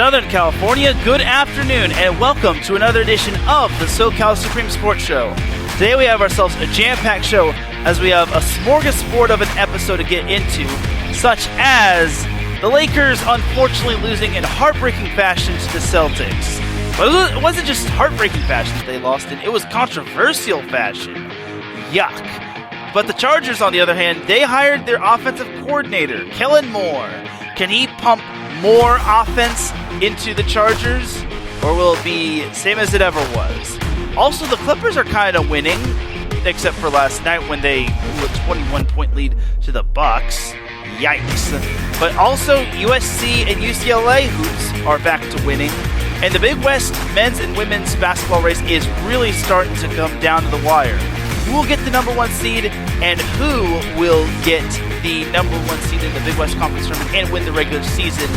Southern California, good afternoon, and welcome to another edition of the SoCal Supreme Sports Show. Today we have ourselves a jam-packed show as we have a smorgasbord of an episode to get into, such as the Lakers unfortunately losing in heartbreaking fashion to the Celtics. But it wasn't just heartbreaking fashion that they lost in, it was controversial fashion. Yuck. But the Chargers, on the other hand, they hired their offensive coordinator, Kellen Moore. Can he pump more offense into the Chargers, or will it be same as it ever was? Also, the Clippers are kind of winning, except for last night when they blew a 21-point lead to the Bucks. Yikes. But also, USC and UCLA hoops are back to winning, and the Big West men's and women's basketball race is really starting to come down to the wire. Who will get the number one seed, and who will get the number one seed in the Big West Conference Tournament and win the regular season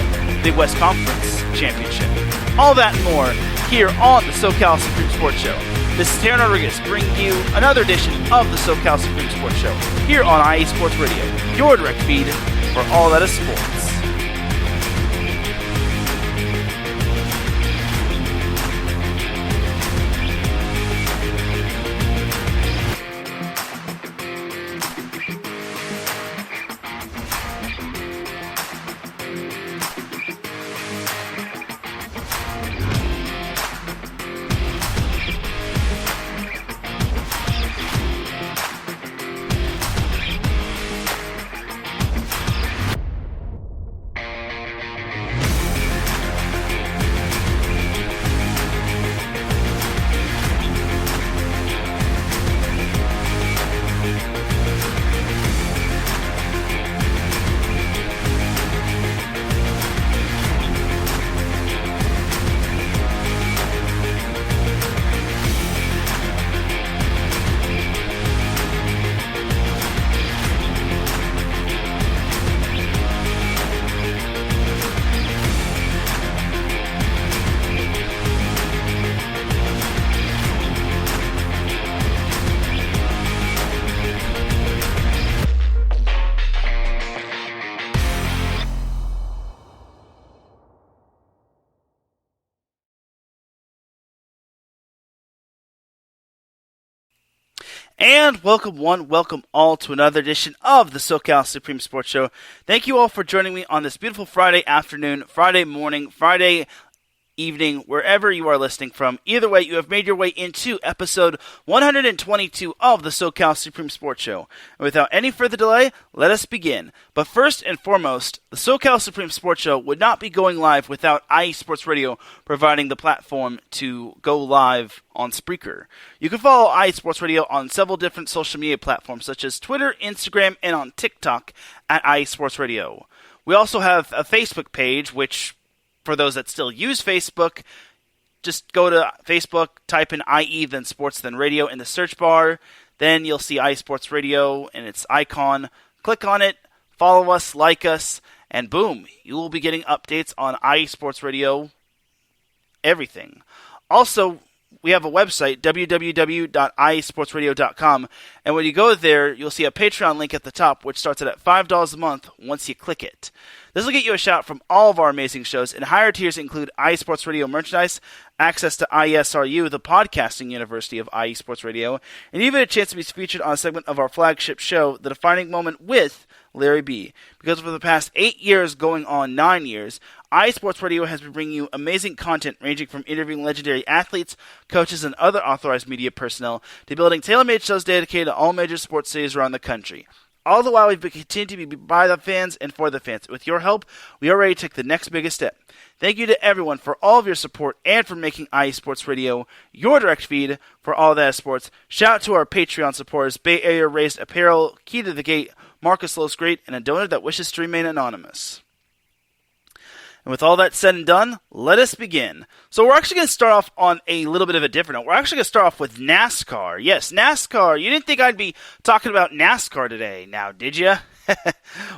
Big West Conference Championship? All that and more here on the SoCal Supreme Sports Show. This is Teran Rodriguez bringing you another edition of the SoCal Supreme Sports Show here on IE Sports Radio, your direct feed for all that is sports. And welcome one, welcome all to another edition of the SoCal Supreme Sports Show. Thank you all for joining me on this beautiful Friday afternoon, Friday morning, Friday evening, wherever you are listening from. Either way, you have made your way into episode 122 of the SoCal Supreme Sports Show. And without any further delay, let us begin. But first and foremost, the SoCal Supreme Sports Show would not be going live without IE Sports Radio providing the platform to go live on Spreaker. You can follow IE Sports Radio on several different social media platforms such as Twitter, Instagram, and on TikTok at IE Sports Radio. We also have a Facebook page, which for those that still use Facebook, just go to Facebook, type in IE, then Sports, then Radio in the search bar. Then you'll see IE Sports Radio and its icon. Click on it, follow us, like us, and boom, you will be getting updates on IE Sports Radio, everything. Also, we have a website, www.iesportsradio.com, and when you go there, you'll see a Patreon link at the top, which starts at $5 a month once you click it. This will get you a shout from all of our amazing shows, and higher tiers include IE Sports Radio merchandise, access to IESRU, the podcasting university of IE Sports Radio, and even a chance to be featured on a segment of our flagship show, The Defining Moment with Larry B. Because for the past 8 years, going on 9 years, IE Sports Radio has been bringing you amazing content ranging from interviewing legendary athletes, coaches, and other authorized media personnel to building tailor-made shows dedicated to all major sports cities around the country. All the while, we've continued to be by the fans and for the fans. With your help, we are ready to take the next biggest step. Thank you to everyone for all of your support and for making IE Sports Radio your direct feed for all that is sports. Shout out to our Patreon supporters, Bay Area Raised Apparel, Key to the Gate, Marcus Lowe's Great, and a donor that wishes to remain anonymous. And with all that said and done, let us begin. So we're actually going to start off on a little bit of a different note. We're actually going to start off with NASCAR. Yes, NASCAR. You didn't think I'd be talking about NASCAR today, now did you?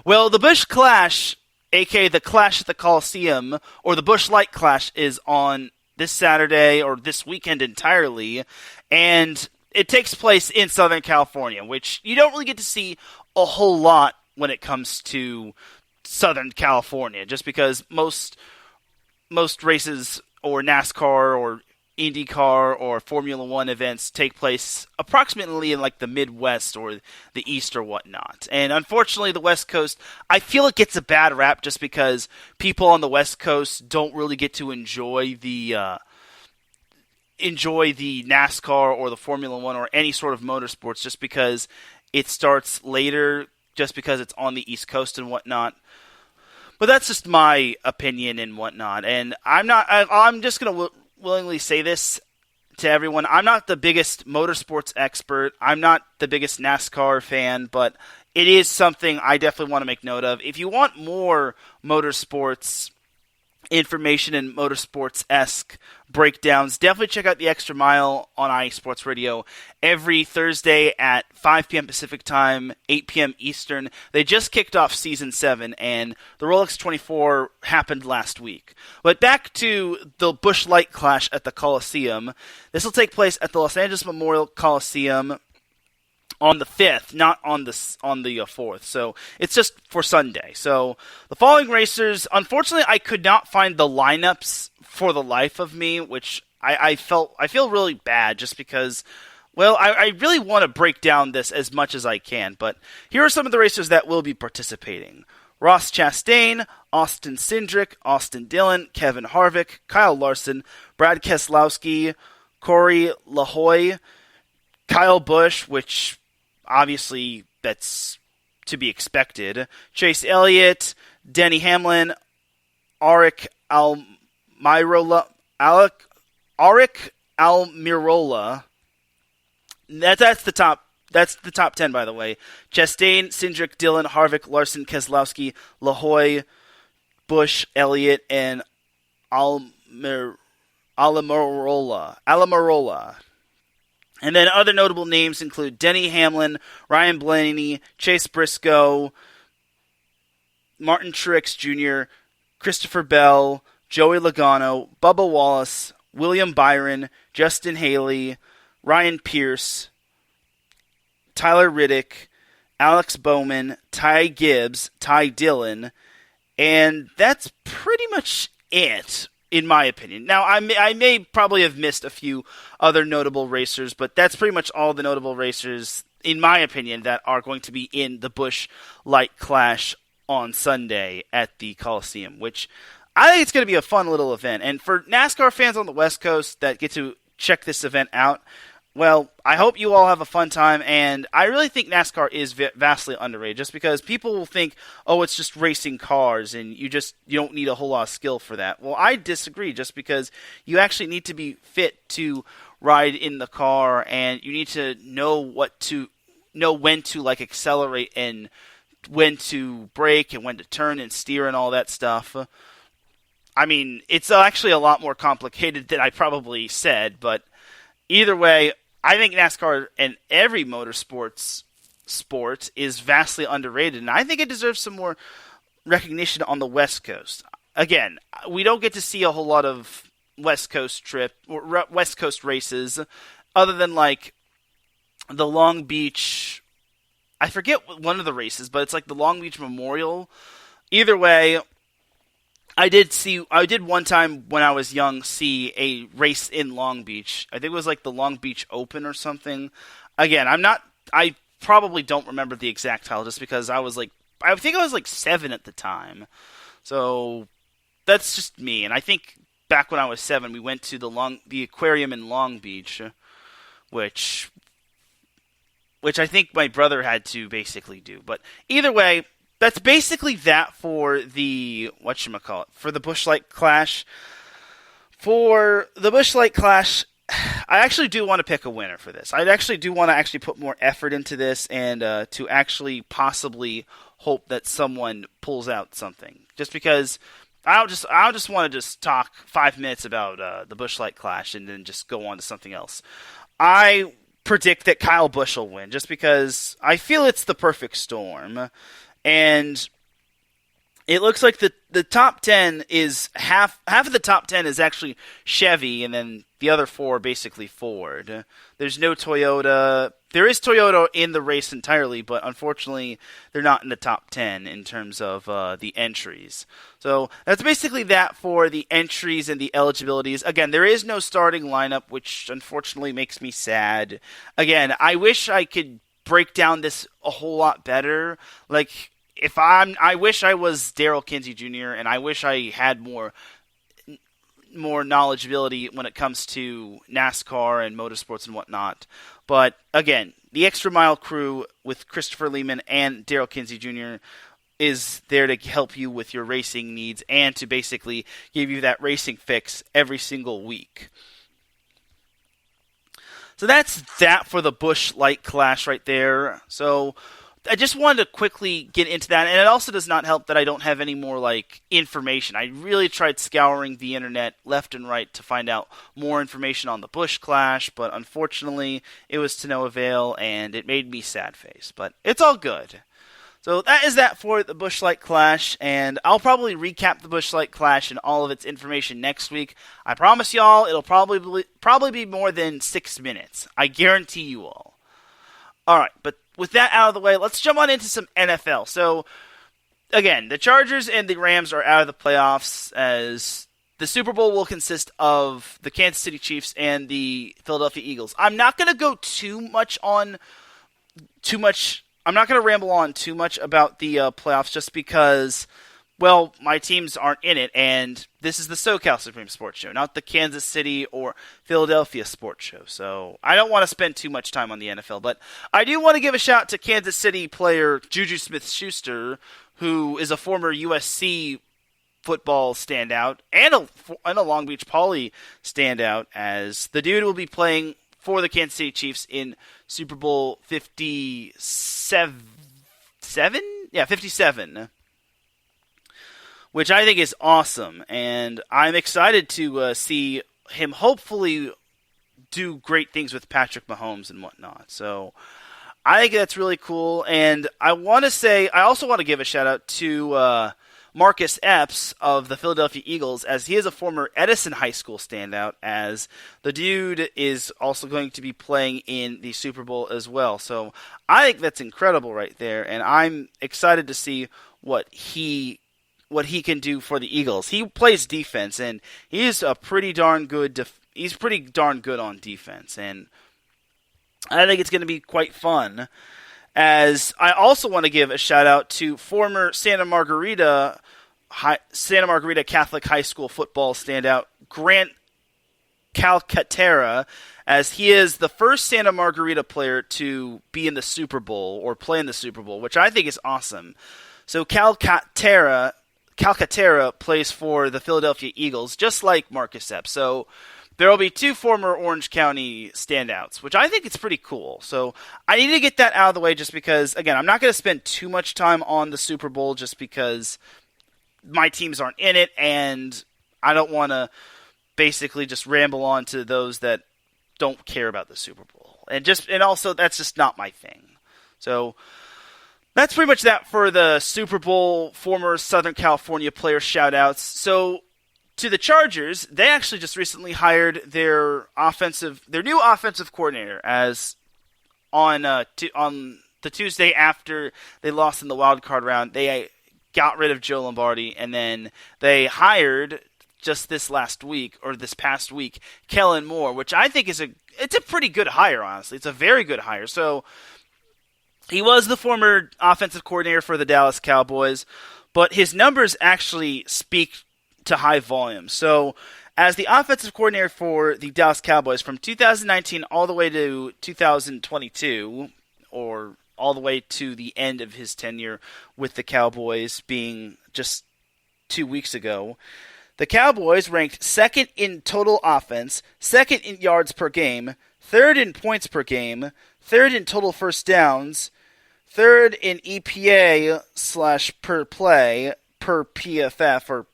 Well, the Busch Clash, a.k.a. the Clash at the Coliseum, or the Busch Light Clash, is on this Saturday, or this weekend entirely, and it takes place in Southern California, which you don't really get to see a whole lot when it comes to Southern California, just because most most races or NASCAR or IndyCar or Formula One events take place approximately in like the Midwest or the East or whatnot. And unfortunately, the West Coast, I feel it gets a bad rap just because people on the West Coast don't really get to enjoy the NASCAR or the Formula One or any sort of motorsports just because it starts later, just because it's on the East Coast and whatnot. But that's just my opinion and whatnot. And I'm just going to willingly say this to everyone. I'm not the biggest motorsports expert. I'm not the biggest NASCAR fan, but it is something I definitely want to make note of. If you want more motorsports information and motorsports-esque breakdowns, definitely check out the Extra Mile on IE Sports Radio every Thursday at 5 p.m. Pacific Time, 8 p.m. Eastern. They just kicked off Season 7, and the Rolex 24 happened last week. But back to the Busch Light Clash at the Coliseum. This will take place at the Los Angeles Memorial Coliseum on the 5th, not on the 4th. So it's just for Sunday. So the following racers, unfortunately, I could not find the lineups for the life of me, which I feel really bad just because, well, I really want to break down this as much as I can. But here are some of the racers that will be participating: Ross Chastain, Austin Cindric, Austin Dillon, Kevin Harvick, Kyle Larson, Brad Keselowski, Corey LaHoy, Kyle Busch, which obviously that's to be expected, Chase Elliott, Denny Hamlin, Arik Almirola. That's the top 10, by the way. Chastain, Cindric, Dillon, Harvick, Larson, Keselowski, LaHoy, Busch, Elliott, and Almirola. And then other notable names include Denny Hamlin, Ryan Blaney, Chase Briscoe, Martin Truex Jr., Christopher Bell, Joey Logano, Bubba Wallace, William Byron, Justin Haley, Ryan Pierce, Tyler Riddick, Alex Bowman, Ty Gibbs, Ty Dillon, and that's pretty much it, in my opinion. Now, I may probably have missed a few other notable racers, but that's pretty much all the notable racers, in my opinion, that are going to be in the Busch Light Clash on Sunday at the Coliseum, which I think it's going to be a fun little event. And for NASCAR fans on the West Coast that get to check this event out, well, I hope you all have a fun time, and I really think NASCAR is vastly underrated, just because people will think, oh, it's just racing cars, and you don't need a whole lot of skill for that. Well, I disagree, just because you actually need to be fit to ride in the car, and you need to know when to like accelerate and when to brake and when to turn and steer and all that stuff. I mean, it's actually a lot more complicated than I probably said, but either way, I think NASCAR and every motorsports sport is vastly underrated, and I think it deserves some more recognition on the West Coast. Again, we don't get to see a whole lot of West Coast races, other than like the Long Beach. I forget one of the races, but it's like the Long Beach Memorial. Either way, I did one time when I was young see a race in Long Beach. I think it was like the Long Beach Open or something. Again, I probably don't remember the exact title just because I think I was like 7 at the time. So that's just me. And I think back when I was 7, we went to the aquarium in Long Beach, which I think my brother had to basically do. But either way, that's basically that for the for the Busch Light Clash. For the Busch Light Clash, I actually do want to pick a winner for this. I actually do want to put more effort into this and to actually possibly hope that someone pulls out something. Just because I just want to just talk 5 minutes about the Busch Light Clash and then just go on to something else. I predict that Kyle Busch will win just because I feel it's the perfect storm. And it looks like the top 10 is half of the top 10 is actually Chevy, and then the other 4 are basically Ford. There's no Toyota. there is Toyota in the race entirely, but unfortunately they're not in the top 10 in terms of the entries. So that's basically that for the entries and the eligibilities. Again, there is no starting lineup, which unfortunately makes me sad. Again, I wish I could break down this a whole lot better. Like, I wish I was Daryl Kinsey Jr., and I wish I had more knowledgeability when it comes to NASCAR and motorsports and whatnot. But again, the Extra Mile crew with Christopher Lehman and Daryl Kinsey Jr. is there to help you with your racing needs and to basically give you that racing fix every single week. So that's that for the Busch Light Clash right there. So I just wanted to quickly get into that, and it also does not help that I don't have any more information. I really tried scouring the internet left and right to find out more information on the Busch Clash, but unfortunately it was to no avail, and it made me sad face. But it's all good. So that is that for the Busch Light Clash, and I'll probably recap the Busch Light Clash and all of its information next week. I promise y'all it'll probably be more than 6 minutes. I guarantee you all. Alright, but with that out of the way, let's jump on into some NFL. So, again, the Chargers and the Rams are out of the playoffs, as the Super Bowl will consist of the Kansas City Chiefs and the Philadelphia Eagles. I'm not going to go I'm not going to ramble on too much about the playoffs just because, well, my teams aren't in it, and this is the SoCal Supreme Sports Show, not the Kansas City or Philadelphia Sports Show. So I don't want to spend too much time on the NFL, but I do want to give a shout to Kansas City player Juju Smith-Schuster, who is a former USC football standout and a Long Beach Poly standout, as the dude will be playing for the Kansas City Chiefs in Super Bowl 57. Yeah, 57. Which I think is awesome, and I'm excited to see him hopefully do great things with Patrick Mahomes and whatnot. So I think that's really cool, and I also want to give a shout out to Marcus Epps of the Philadelphia Eagles, as he is a former Edison High School standout, as the dude is also going to be playing in the Super Bowl as well. So I think that's incredible right there, and I'm excited to see what he can do for the Eagles. He plays defense, and he's pretty darn good on defense, and I think it's going to be quite fun. As I also want to give a shout out to former Santa Margarita Catholic High School football standout Grant Calcaterra, as he is the first Santa Margarita player to be in the Super Bowl or play in the Super Bowl, which I think is awesome. So Calcaterra plays for the Philadelphia Eagles, just like Marcus Epps. So there will be 2 former Orange County standouts, which I think is pretty cool. So I need to get that out of the way just because, again, I'm not going to spend too much time on the Super Bowl just because my teams aren't in it, and I don't want to basically just ramble on to those that don't care about the Super Bowl. And also, that's just not my thing. So that's pretty much that for the Super Bowl former Southern California player shout-outs. So to the Chargers, they actually just recently hired their new offensive coordinator, as on the Tuesday after they lost in the wild card round, they got rid of Joe Lombardi, and then they hired just this past week, Kellen Moore, which I think it's a pretty good hire, honestly. It's a very good hire. So he was the former offensive coordinator for the Dallas Cowboys, but his numbers actually speak to high volume. So as the offensive coordinator for the Dallas Cowboys from 2019 all the way to 2022, or all the way to the end of his tenure with the Cowboys being just 2 weeks ago, the Cowboys ranked second in total offense, second in yards per game, third in points per game, third in total first downs, third in EPA/per play per PFF, or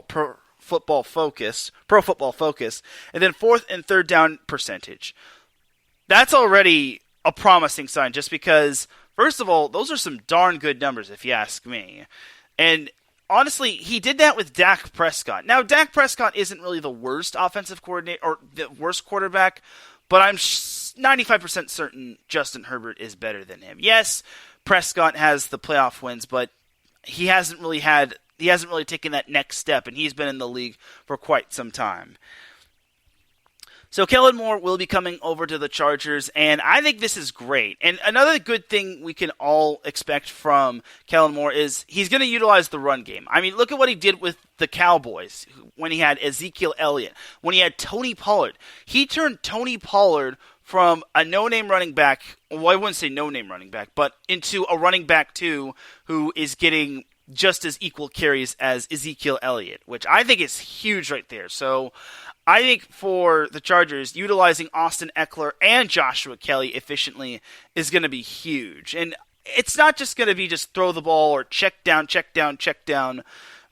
Pro Football Focus, and then fourth and third down percentage. That's already a promising sign, just because, first of all, those are some darn good numbers if you ask me. And honestly, he did that with Dak Prescott. Now, Dak Prescott isn't really the worst offensive coordinator or the worst quarterback, but 95% certain Justin Herbert is better than him. Yes, Prescott has the playoff wins, but he hasn't really taken that next step, and he's been in the league for quite some time. So Kellen Moore will be coming over to the Chargers, and I think this is great. And another good thing we can all expect from Kellen Moore is he's going to utilize the run game. I mean, look at what he did with the Cowboys when he had Ezekiel Elliott, when he had Tony Pollard. He turned Tony Pollard from a no-name running back, well, I wouldn't say no-name running back, but into a running back too who is getting just as equal carries as Ezekiel Elliott, which I think is huge right there. So I think for the Chargers, utilizing Austin Eckler and Joshua Kelly efficiently is going to be huge. And it's not just going to be just throw the ball or check down, check down, check down.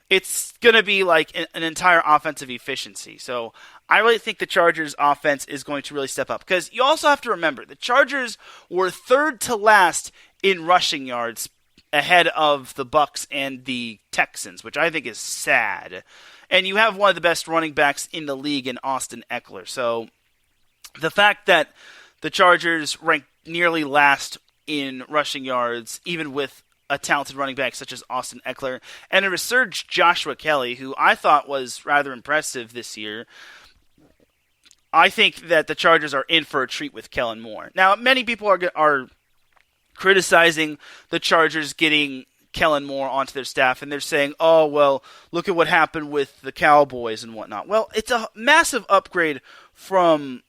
It's going to be like an entire offensive efficiency. So I really think the Chargers offense is going to really step up. Because you also have to remember, the Chargers were third to last in rushing yards ahead of the Bucs and the Texans, which I think is sad. And you have one of the best running backs in the league in Austin Eckler. So the fact that the Chargers ranked nearly last in rushing yards, even with a talented running back such as Austin Eckler, and a resurged Joshua Kelly, who I thought was rather impressive this year, I think that the Chargers are in for a treat with Kellen Moore. Now, many people are criticizing the Chargers getting Kellen Moore onto their staff, and they're saying, oh, well, look at what happened with the Cowboys and whatnot. Well, it's a massive upgrade from,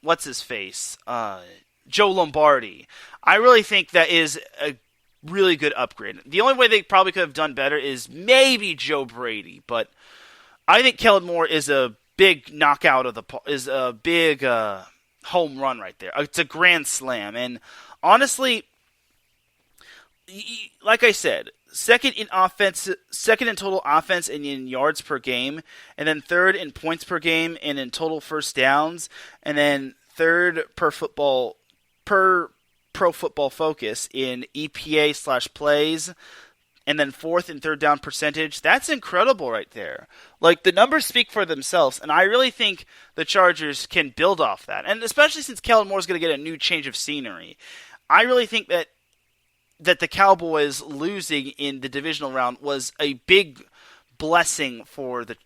what's-his-face, Joe Lombardi. I really think that is a really good upgrade. The only way they probably could have done better is maybe Joe Brady, but I think Kellen Moore is a big knockout is a big home run right there. It's a grand slam, and honestly, like I said, second in total offense and in yards per game, and then third in points per game and in total first downs, and then third per Pro Football Focus in EPA/plays, and then fourth in third down percentage. That's incredible right there. Like, the numbers speak for themselves, and I really think the Chargers can build off that. And especially since Kellen Moore's going to get a new change of scenery, I really think that the Cowboys losing in the divisional round was a big blessing for the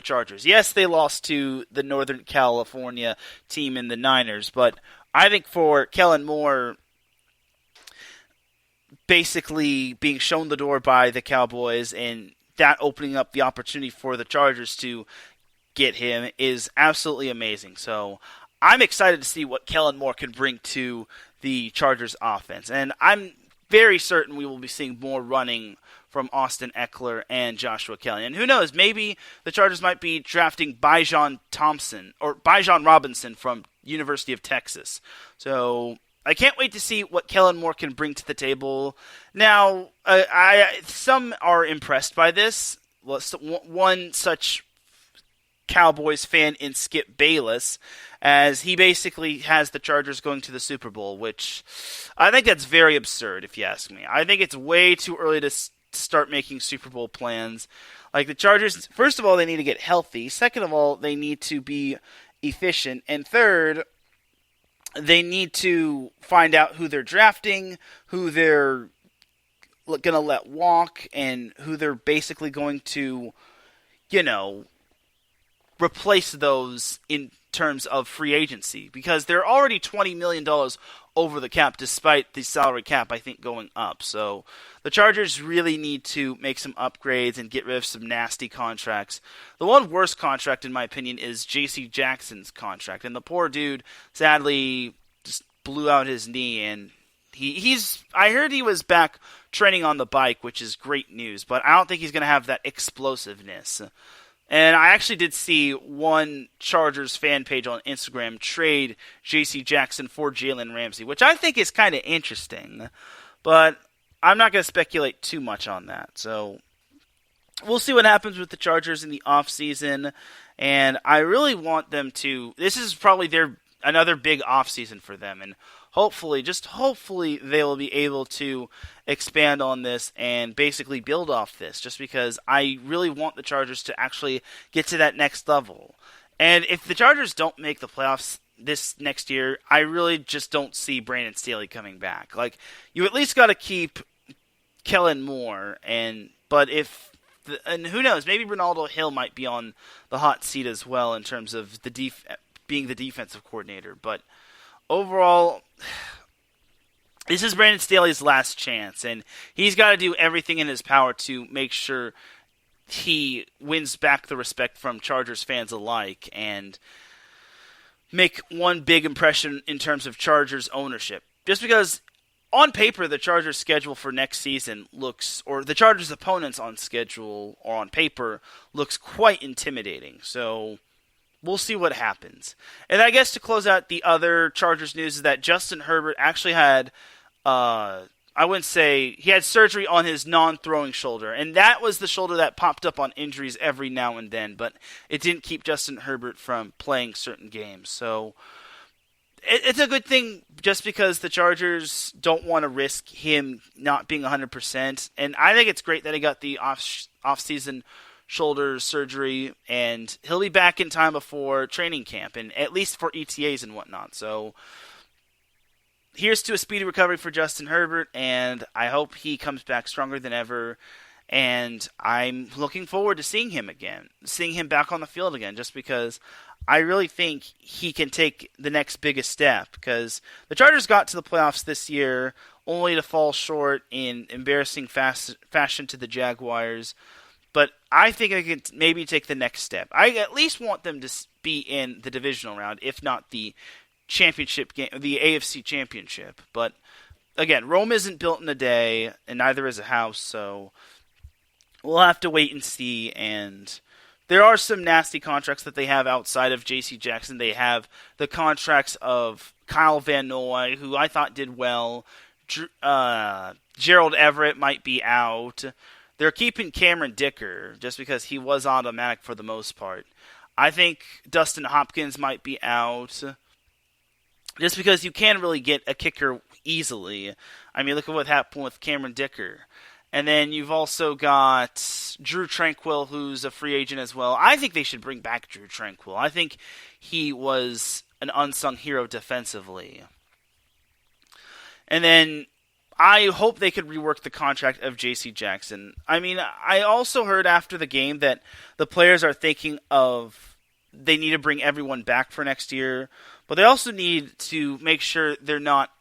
Chargers. Yes, they lost to the Northern California team in the Niners, but I think for Kellen Moore basically being shown the door by the Cowboys and that opening up the opportunity for the Chargers to get him is absolutely amazing. So I'm excited to see what Kellen Moore can bring to the Chargers offense. And I'm very certain we will be seeing more running from Austin Eckler and Joshua Kelly. And who knows, maybe the Chargers might be drafting Bijan Robinson from University of Texas. So I can't wait to see what Kellen Moore can bring to the table. Now, some are impressed by this. One such Cowboys fan in Skip Bayless, as he basically has the Chargers going to the Super Bowl, which I think that's very absurd, if you ask me. I think it's way too early to start making Super Bowl plans. Like, the Chargers, first of all, they need to get healthy. Second of all, they need to be efficient. And third, they need to find out who they're drafting, who they're going to let walk, and who they're basically going to, replace those in terms of free agency, because they're already $20 million over the cap despite the salary cap, I think, going up. So the Chargers really need to make some upgrades and get rid of some nasty contracts. The one worst contract, in my opinion, is J.C. Jackson's contract, and the poor dude sadly just blew out his knee, and I heard he was back training on the bike, which is great news, but I don't think he's going to have that explosiveness. And I actually did see one Chargers fan page on Instagram trade J.C. Jackson for Jalen Ramsey, which I think is kind of interesting. But I'm not going to speculate too much on that. So we'll see what happens with the Chargers in the offseason. And I really want them to... This is probably another big offseason for them. And hopefully, they will be able to expand on this and basically build off this, just because I really want the Chargers to actually get to that next level. And if the Chargers don't make the playoffs this next year, I really just don't see Brandon Staley coming back. Like, you at least got to keep Kellen Moore, but and who knows, maybe Ronaldo Hill might be on the hot seat as well in terms of being the defensive coordinator. But overall, this is Brandon Staley's last chance, and he's got to do everything in his power to make sure he wins back the respect from Chargers fans alike and make one big impression in terms of Chargers ownership. Just because on paper the Chargers schedule for next season or the Chargers opponents on schedule or on paper looks quite intimidating. So we'll see what happens. And I guess to close out the other Chargers news is that Justin Herbert actually had I wouldn't say he had surgery on his non-throwing shoulder, and that was the shoulder that popped up on injuries every now and then, but it didn't keep Justin Herbert from playing certain games. So it's a good thing just because the Chargers don't want to risk him not being 100%, and I think it's great that he got the off-season shoulder surgery, and he'll be back in time before training camp, and at least for ETAs and whatnot. So here's to a speedy recovery for Justin Herbert, and I hope he comes back stronger than ever. And I'm looking forward to seeing him again, seeing him back on the field again, just because I really think he can take the next biggest step. Because the Chargers got to the playoffs this year only to fall short in embarrassing fashion to the Jaguars. But I think I can maybe take the next step. I at least want them to be in the divisional round, if not the championship game, the AFC championship. But again, Rome isn't built in a day, and neither is a house, so we'll have to wait and see. And there are some nasty contracts that they have outside of J.C. Jackson. They have the contracts of Kyle Van Noy, who I thought did well. Gerald Everett might be out. They're keeping Cameron Dicker just because he was automatic for the most part. I think Dustin Hopkins might be out, just because you can't really get a kicker easily. I mean, look at what happened with Cameron Dicker. And then you've also got Drew Tranquill, who's a free agent as well. I think they should bring back Drew Tranquill. I think he was an unsung hero defensively. And then I hope they could rework the contract of J.C. Jackson. I mean, I also heard after the game that the players are thinking of they need to bring everyone back for next year. But they also need to make sure they're not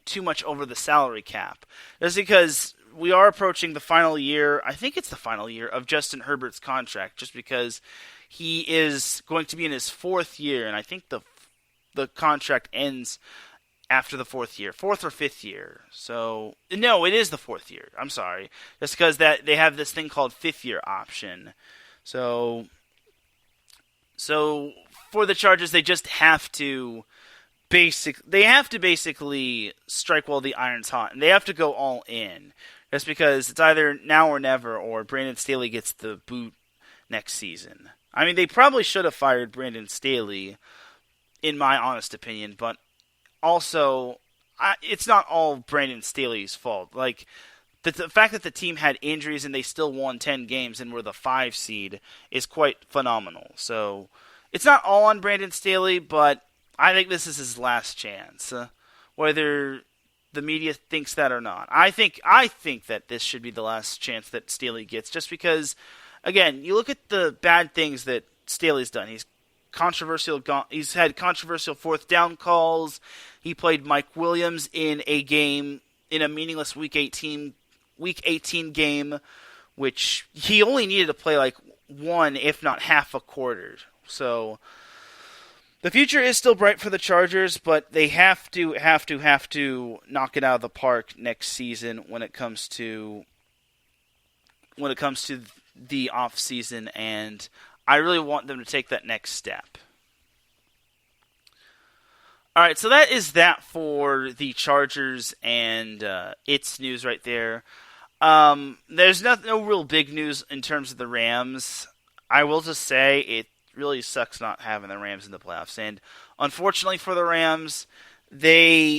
too much over the salary cap. That's because we are approaching the final year. I think it's the final year of Justin Herbert's contract, just because he is going to be in his fourth year, and I think the contract ends after the fourth or fifth year. So no, it is the fourth year. I'm sorry, just because that they have this thing called fifth year option. So for the Chargers, they just have to basically strike while the iron's hot, and they have to go all in. That's because it's either now or never, or Brandon Staley gets the boot next season. I mean, they probably should have fired Brandon Staley, in my honest opinion, but also it's not all Brandon Staley's fault. The fact that the team had injuries and they still won 10 games and were the 5 seed is quite phenomenal. So it's not all on Brandon Staley, but I think this is his last chance, whether the media thinks that or not. I think that this should be the last chance that Staley gets, just because, again, you look at the bad things that Staley's done. He's had controversial fourth down calls. He played Mike Williams in a meaningless Week 18 game, which he only needed to play one, if not half a quarter. So the future is still bright for the Chargers, but they have to knock it out of the park next season when it comes to the off season, and I really want them to take that next step. All right, so that is that for the Chargers and its news right there. There's no real big news in terms of the Rams. I will just say it really sucks not having the Rams in the playoffs, and unfortunately for the Rams, their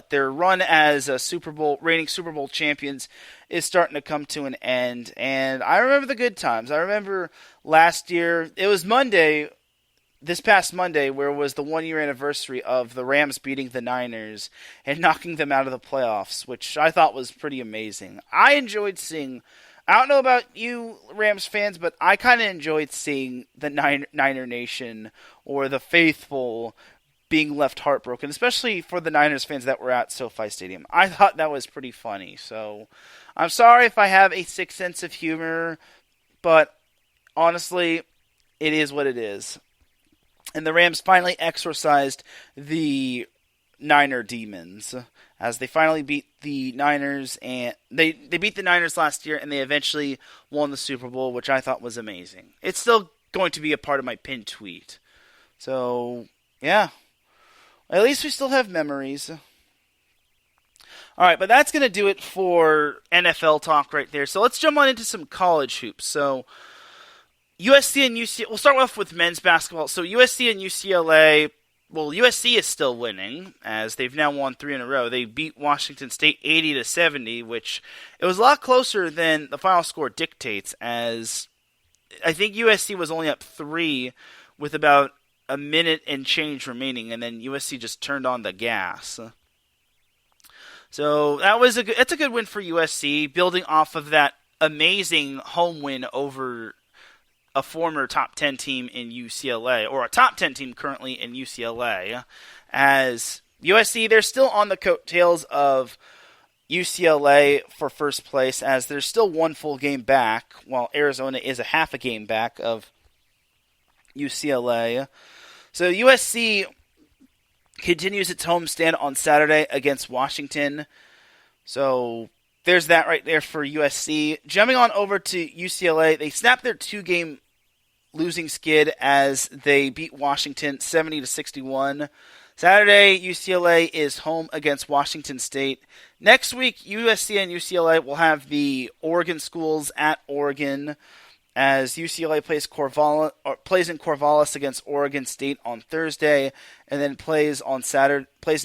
their run as a reigning Super Bowl champions is starting to come to an end. And I remember the good times. I remember last year, it was this past Monday, where it was the 1-year anniversary of the Rams beating the Niners and knocking them out of the playoffs, which I thought was pretty amazing. I enjoyed seeing, I don't know about you Rams fans, but I kind of enjoyed seeing the Niner Nation or the faithful being left heartbroken, especially for the Niners fans that were at SoFi Stadium. I thought that was pretty funny. So I'm sorry if I have a sick sense of humor, but honestly, it is what it is. And the Rams finally exorcised the Niner demons as they finally beat the Niners, and they beat the Niners last year, and they eventually won the Super Bowl, which I thought was amazing. It's still going to be a part of my pinned tweet. So, yeah. At least we still have memories. Alright, but that's going to do it for NFL talk right there. So let's jump on into some college hoops. So, USC and UCLA, we'll start off with men's basketball. So USC and UCLA, well, USC is still winning, as they've now won 3 in a row. They beat Washington State 80-70, which it was a lot closer than the final score dictates, as I think USC was only up 3 with about a minute and change remaining, and then USC just turned on the gas. So that's a good win for USC, building off of that amazing home win over a former top 10 team in UCLA, or a top 10 team currently in UCLA, as USC, they're still on the coattails of UCLA for first place, as there's still one full game back, while Arizona is a half a game back of UCLA. So USC continues its homestand on Saturday against Washington. So there's that right there for USC. Jumping on over to UCLA, they snapped their 2-game losing skid as they beat Washington 70-61. Saturday, UCLA is home against Washington State. Next week, USC and UCLA will have the Oregon schools at Oregon, as UCLA plays in Corvallis against Oregon State on Thursday, and then plays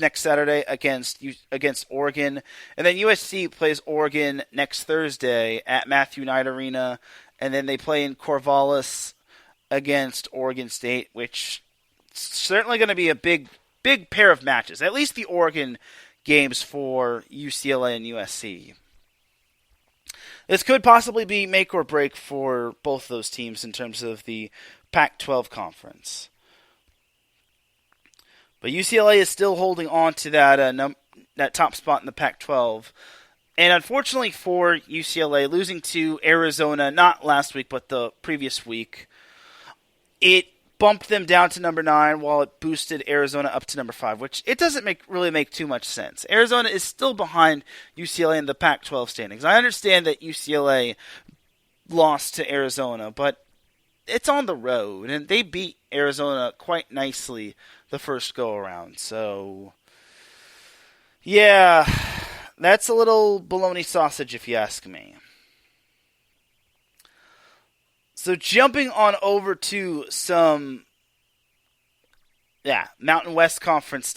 next Saturday against Oregon, and then USC plays Oregon next Thursday at Matthew Knight Arena, and then they play in Corvallis against Oregon State, which is certainly going to be a big pair of matches. At least the Oregon games for UCLA and USC. This could possibly be make or break for both those teams in terms of the Pac-12 conference. But UCLA is still holding on to that top spot in the Pac-12. And unfortunately for UCLA, losing to Arizona, not last week, but the previous week, it bumped them down to number 9 while it boosted Arizona up to number 5, which it doesn't really make too much sense. Arizona is still behind UCLA in the Pac-12 standings. I understand that UCLA lost to Arizona, but it's on the road, and they beat Arizona quite nicely the first go-around. So, yeah, that's a little bologna sausage if you ask me. So jumping on over to some, Mountain West Conference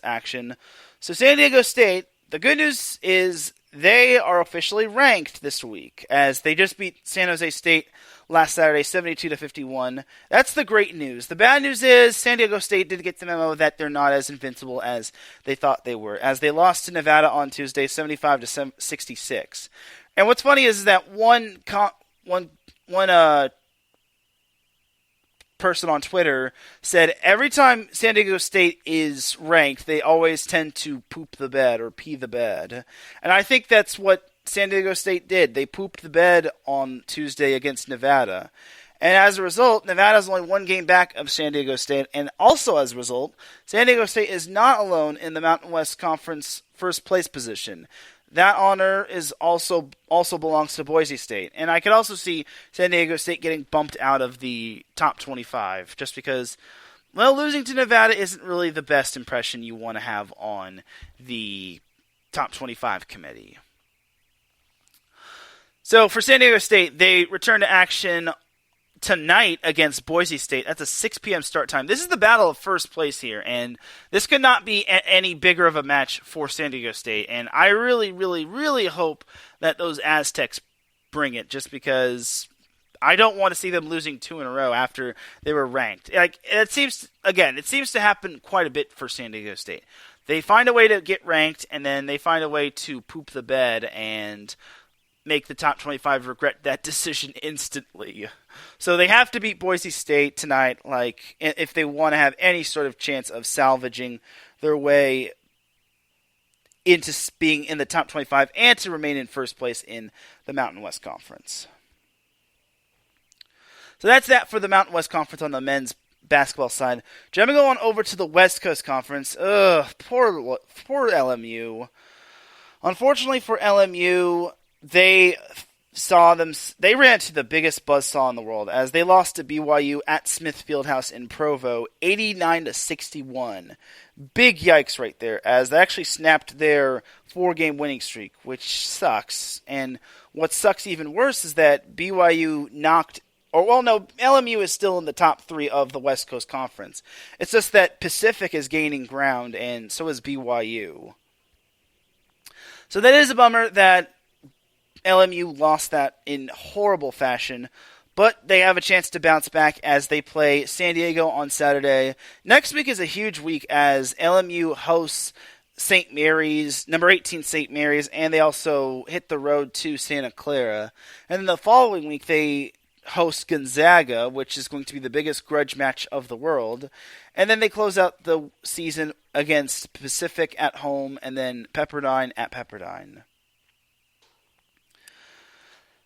action. So San Diego State, the good news is they are officially ranked this week, as they just beat San Jose State last Saturday, 72-51. That's the great news. The bad news is San Diego State did get the memo that they're not as invincible as they thought they were, as they lost to Nevada on Tuesday, 75-66. And what's funny is that one person on Twitter said every time San Diego State is ranked, they always tend to poop the bed or pee the bed. And I think that's what San Diego State did. They pooped the bed on Tuesday against Nevada. And as a result, Nevada's only 1 game back of San Diego State. And also as a result, San Diego State is not alone in the Mountain West Conference first place position. That honor is also belongs to Boise State. And I could also see San Diego State getting bumped out of the top 25 just because, well, losing to Nevada isn't really the best impression you want to have on the top 25 committee. So for San Diego State, they return to action tonight against Boise State. That's a 6 p.m. start time. This is the battle of first place here, and this could not be any bigger of a match for San Diego State. And I really, really, really hope that those Aztecs bring it, just because I don't want to see them losing 2 in a row after they were ranked. Like, it seems to happen quite a bit for San Diego State. They find a way to get ranked, and then they find a way to poop the bed and make the top 25 regret that decision instantly. So they have to beat Boise State tonight, like, if they want to have any sort of chance of salvaging their way into being in the top 25 and to remain in first place in the Mountain West Conference. So that's that for the Mountain West Conference on the men's basketball side. Jumping on over to the West Coast Conference. Poor LMU. Unfortunately for LMU, they ran into the biggest buzzsaw in the world as they lost to BYU at Smith Fieldhouse in Provo, 89-61. Big yikes right there, as they actually snapped their 4-game winning streak, which sucks. And what sucks even worse is that BYU LMU is still in the top 3 of the West Coast Conference. It's just that Pacific is gaining ground, and so is BYU. So that is a bummer that LMU lost that in horrible fashion, but they have a chance to bounce back as they play San Diego on Saturday. Next week is a huge week as LMU hosts St. Mary's, number 18 St. Mary's, and they also hit the road to Santa Clara. And then the following week they host Gonzaga, which is going to be the biggest grudge match of the world. And then they close out the season against Pacific at home, and then Pepperdine at Pepperdine.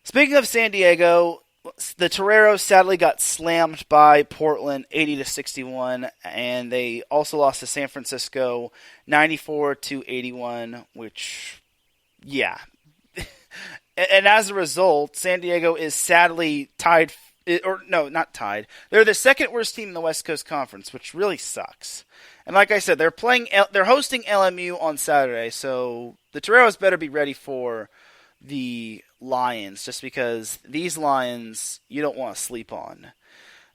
Speaking of San Diego, the Toreros sadly got slammed by Portland 80-61, and they also lost to San Francisco 94-81, which, yeah. And as a result, San Diego is sadly tied, or no, not tied. They're the second worst team in the West Coast Conference, which really sucks. And like I said, they're hosting LMU on Saturday, so the Toreros better be ready for the Lions, just because these Lions you don't want to sleep on.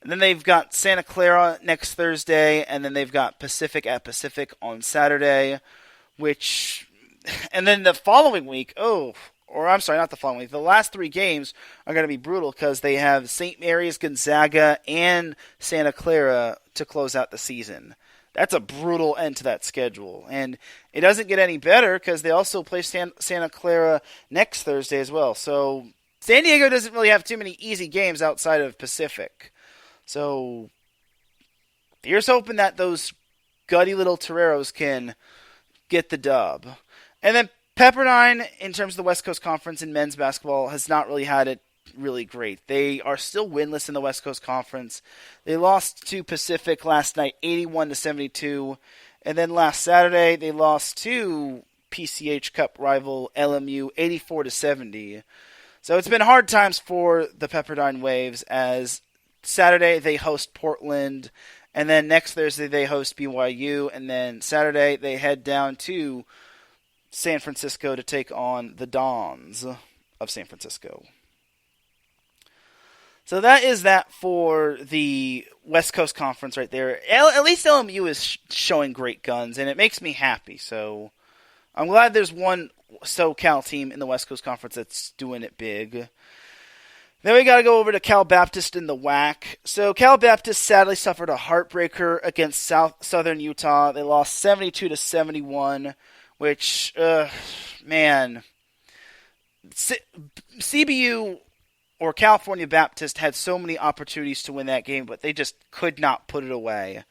And then they've got Santa Clara next Thursday, and then they've got Pacific at Pacific on Saturday, and then the following week, not the following week. The last 3 games are going to be brutal because they have St. Mary's, Gonzaga, and Santa Clara to close out the season. That's a brutal end to that schedule. And it doesn't get any better because they also play Santa Clara next Thursday as well. So San Diego doesn't really have too many easy games outside of Pacific. So here's hoping that those gutty little Toreros can get the dub. And then Pepperdine, in terms of the West Coast Conference in men's basketball, has not really had it really great. They are still winless in the West Coast Conference. They lost to Pacific last night, 81-72. And then last Saturday, they lost to PCH Cup rival LMU, 84-70. So it's been hard times for the Pepperdine Waves, as Saturday they host Portland, and then next Thursday they host BYU, and then Saturday they head down to San Francisco to take on the Dons of San Francisco. So that is that for the West Coast Conference right there. At least LMU is showing great guns, and it makes me happy. So I'm glad there's one SoCal team in the West Coast Conference that's doing it big. Then we got to go over to Cal Baptist in the WAC. So Cal Baptist sadly suffered a heartbreaker against Southern Utah. They lost 72-71. Which, man, CBU or California Baptist had so many opportunities to win that game, but they just could not put it away.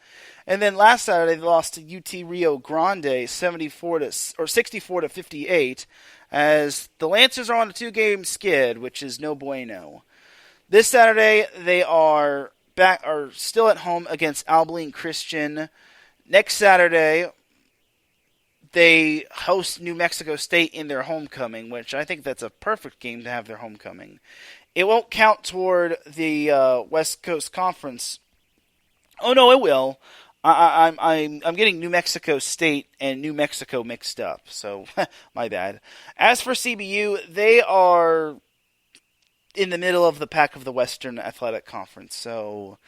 And then last Saturday, they lost to UT Rio Grande 64-58, as the Lancers are on a 2-game skid, which is no bueno. This Saturday, they are still at home against Abilene Christian. Next Saturday, they host New Mexico State in their homecoming, which I think that's a perfect game to have their homecoming. It won't count toward the West Coast Conference. Oh no, it will. I'm getting New Mexico State and New Mexico mixed up, so my bad. As for CBU, they are in the middle of the pack of the Western Athletic Conference. So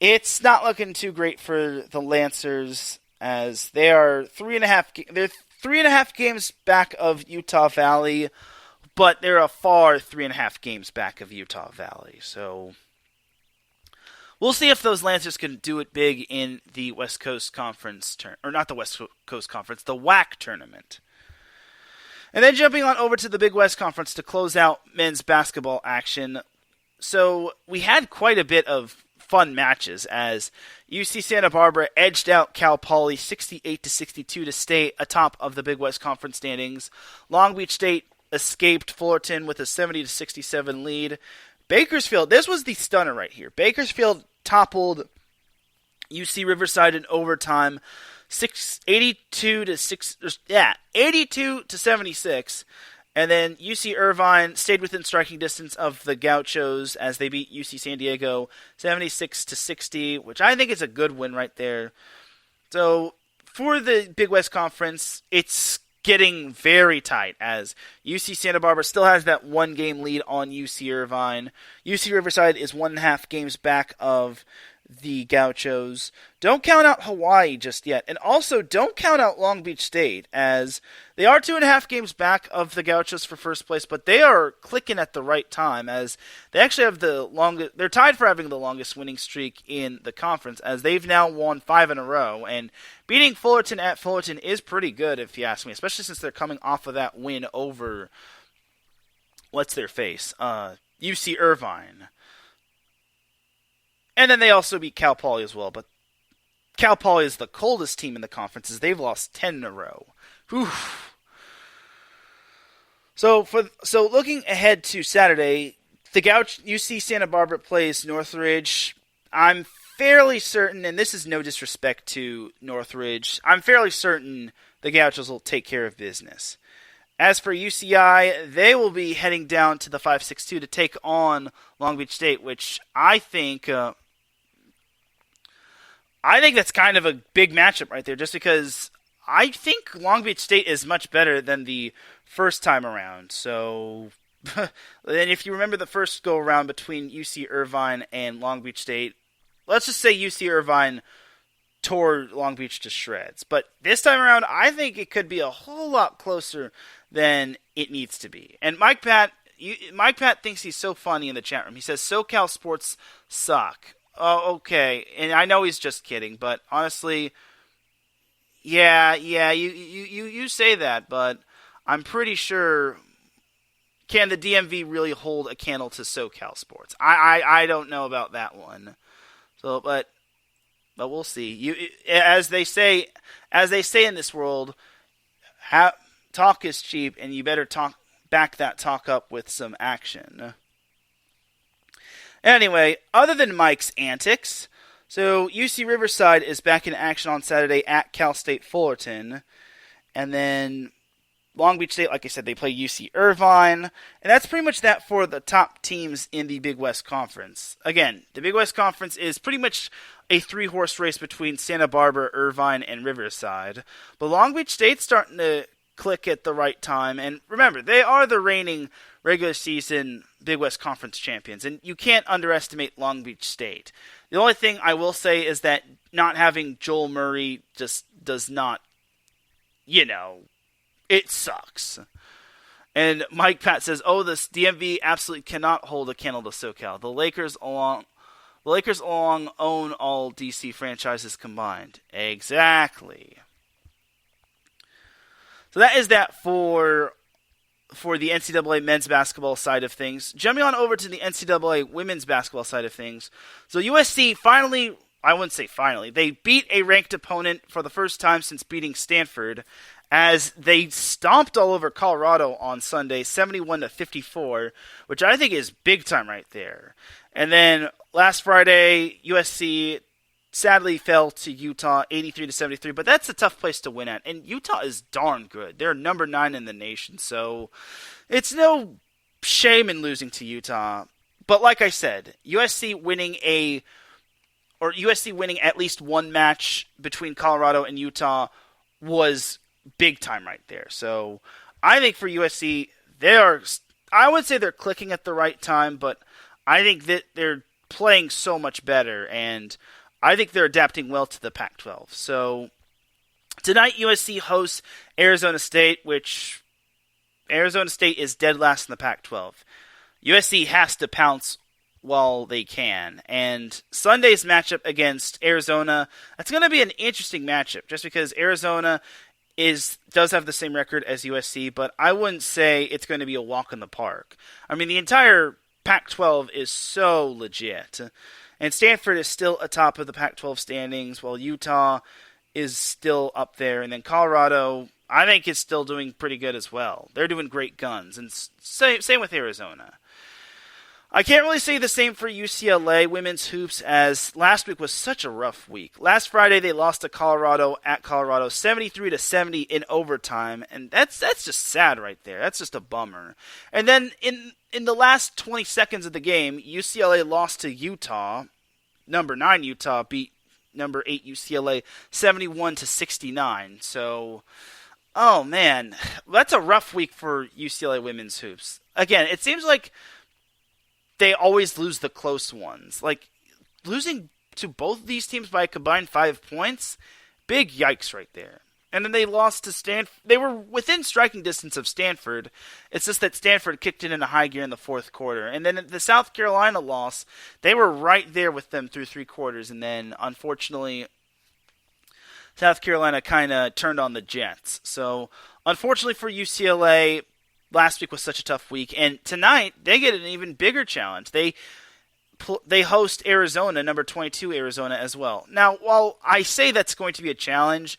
it's not looking too great for the Lancers, as they are 3.5 games back of Utah Valley, but they're a far 3.5 games back of Utah Valley. So we'll see if those Lancers can do it big in the West Coast Conference, or not the West Coast Conference, the WAC tournament. And then jumping on over to the Big West Conference to close out men's basketball action. So we had quite a bit of fun matches as UC Santa Barbara edged out Cal Poly 68-62 to stay atop of the Big West Conference standings. Long Beach State escaped Fullerton with a 70-67 lead. Bakersfield, this was the stunner right here. Bakersfield toppled UC Riverside in overtime, 82 to 76. And then UC Irvine stayed within striking distance of the Gauchos as they beat UC San Diego 76-60, which I think is a good win right there. So for the Big West Conference, it's getting very tight as UC Santa Barbara still has that 1-game lead on UC Irvine. UC Riverside is 1.5 games back of the Gauchos. Don't count out Hawaii just yet. And also, don't count out Long Beach State, as they are 2.5 games back of the Gauchos for first place, but they are clicking at the right time, as they actually have they're tied for having the longest winning streak in the conference, as they've now won 5 in a row, and beating Fullerton at Fullerton is pretty good, if you ask me, especially since they're coming off of that win over, UC Irvine. And then they also beat Cal Poly as well, but Cal Poly is the coldest team in the conference as they've lost 10 in a row. Whew. So looking ahead to Saturday, the UC Santa Barbara plays Northridge. I'm fairly certain, and this is no disrespect to Northridge, I'm fairly certain the Gauchos will take care of business. As for UCI, they will be heading down to the 562 to take on Long Beach State, which I think that's kind of a big matchup right there, just because I think Long Beach State is much better than the first time around. So, then if you remember the first go-around between UC Irvine and Long Beach State, let's just say UC Irvine tore Long Beach to shreds. But this time around, I think it could be a whole lot closer than it needs to be. And Mike Pat thinks he's so funny in the chat room. He says, SoCal sports suck. Oh, okay. And I know he's just kidding, but honestly, yeah, you say that, but I'm pretty sure, can the DMV really hold a candle to SoCal sports? I don't know about that one. So, but we'll see. As they say in this world, talk is cheap, and you better back that talk up with some action. Anyway, other than Mike's antics, so UC Riverside is back in action on Saturday at Cal State Fullerton. And then Long Beach State, like I said, they play UC Irvine. And that's pretty much that for the top teams in the Big West Conference. Again, the Big West Conference is pretty much a 3-horse race between Santa Barbara, Irvine, and Riverside. But Long Beach State's starting to click at the right time. And remember, they are the reigning regular season Big West Conference champions, and you can't underestimate Long Beach State. The only thing I will say is that not having Joel Murray just does not, it sucks. And Mike Pat says, this DMV absolutely cannot hold a candle to SoCal. The Lakers along own all DC franchises combined. Exactly. So that is that for the NCAA men's basketball side of things. Jumping on over to the NCAA women's basketball side of things. So USC finally, I wouldn't say finally, they beat a ranked opponent for the first time since beating Stanford, as they stomped all over Colorado on Sunday, 71-54, which I think is big time right there. And then last Friday, USC sadly fell to Utah 83-73, but that's a tough place to win at. And Utah is darn good. They're number 9 in the nation, so it's no shame in losing to Utah. But like I said, USC winning at least one match between Colorado and Utah was big time right there. So I think for USC, they are I would say they're clicking at the right time, but I think that they're playing so much better, and I think they're adapting well to the Pac-12. So tonight, USC hosts Arizona State, which Arizona State is dead last in the Pac-12. USC has to pounce while they can. And Sunday's matchup against Arizona, that's going to be an interesting matchup, just because Arizona does have the same record as USC, but I wouldn't say it's going to be a walk in the park. I mean, the entire Pac-12 is so legit. And Stanford is still atop of the Pac-12 standings, while Utah is still up there. And then Colorado, I think, is still doing pretty good as well. They're doing great guns. And same with Arizona. I can't really say the same for UCLA women's hoops, as last week was such a rough week. Last Friday they lost to Colorado at Colorado 73-70 in overtime, and that's just sad right there. That's just a bummer. And then in the last 20 seconds of the game, UCLA lost to Utah. Number 9 Utah beat number 8 UCLA 71-69. So, oh man, that's a rough week for UCLA women's hoops. Again, it seems like they always lose the close ones. Like, losing to both of these teams by a combined 5 points, big yikes right there. And then they lost to Stanford. They were within striking distance of Stanford. It's just that Stanford kicked it into high gear in the fourth quarter. And then the South Carolina loss, they were right there with them through 3 quarters. And then, unfortunately, South Carolina kind of turned on the Jets. So, unfortunately for UCLA, last week was such a tough week, and tonight they get an even bigger challenge. They host Arizona, number 22 Arizona, as well. Now, while I say that's going to be a challenge,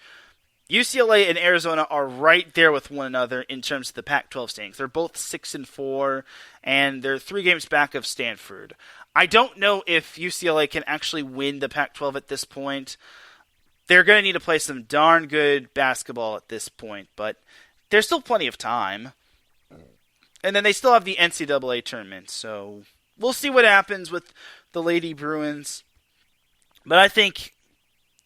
UCLA and Arizona are right there with one another in terms of the Pac-12 standings. They're both 6-4, and they're 3 games back of Stanford. I don't know if UCLA can actually win the Pac-12 at this point. They're going to need to play some darn good basketball at this point, but there's still plenty of time. And then they still have the NCAA tournament, so we'll see what happens with the Lady Bruins. But I think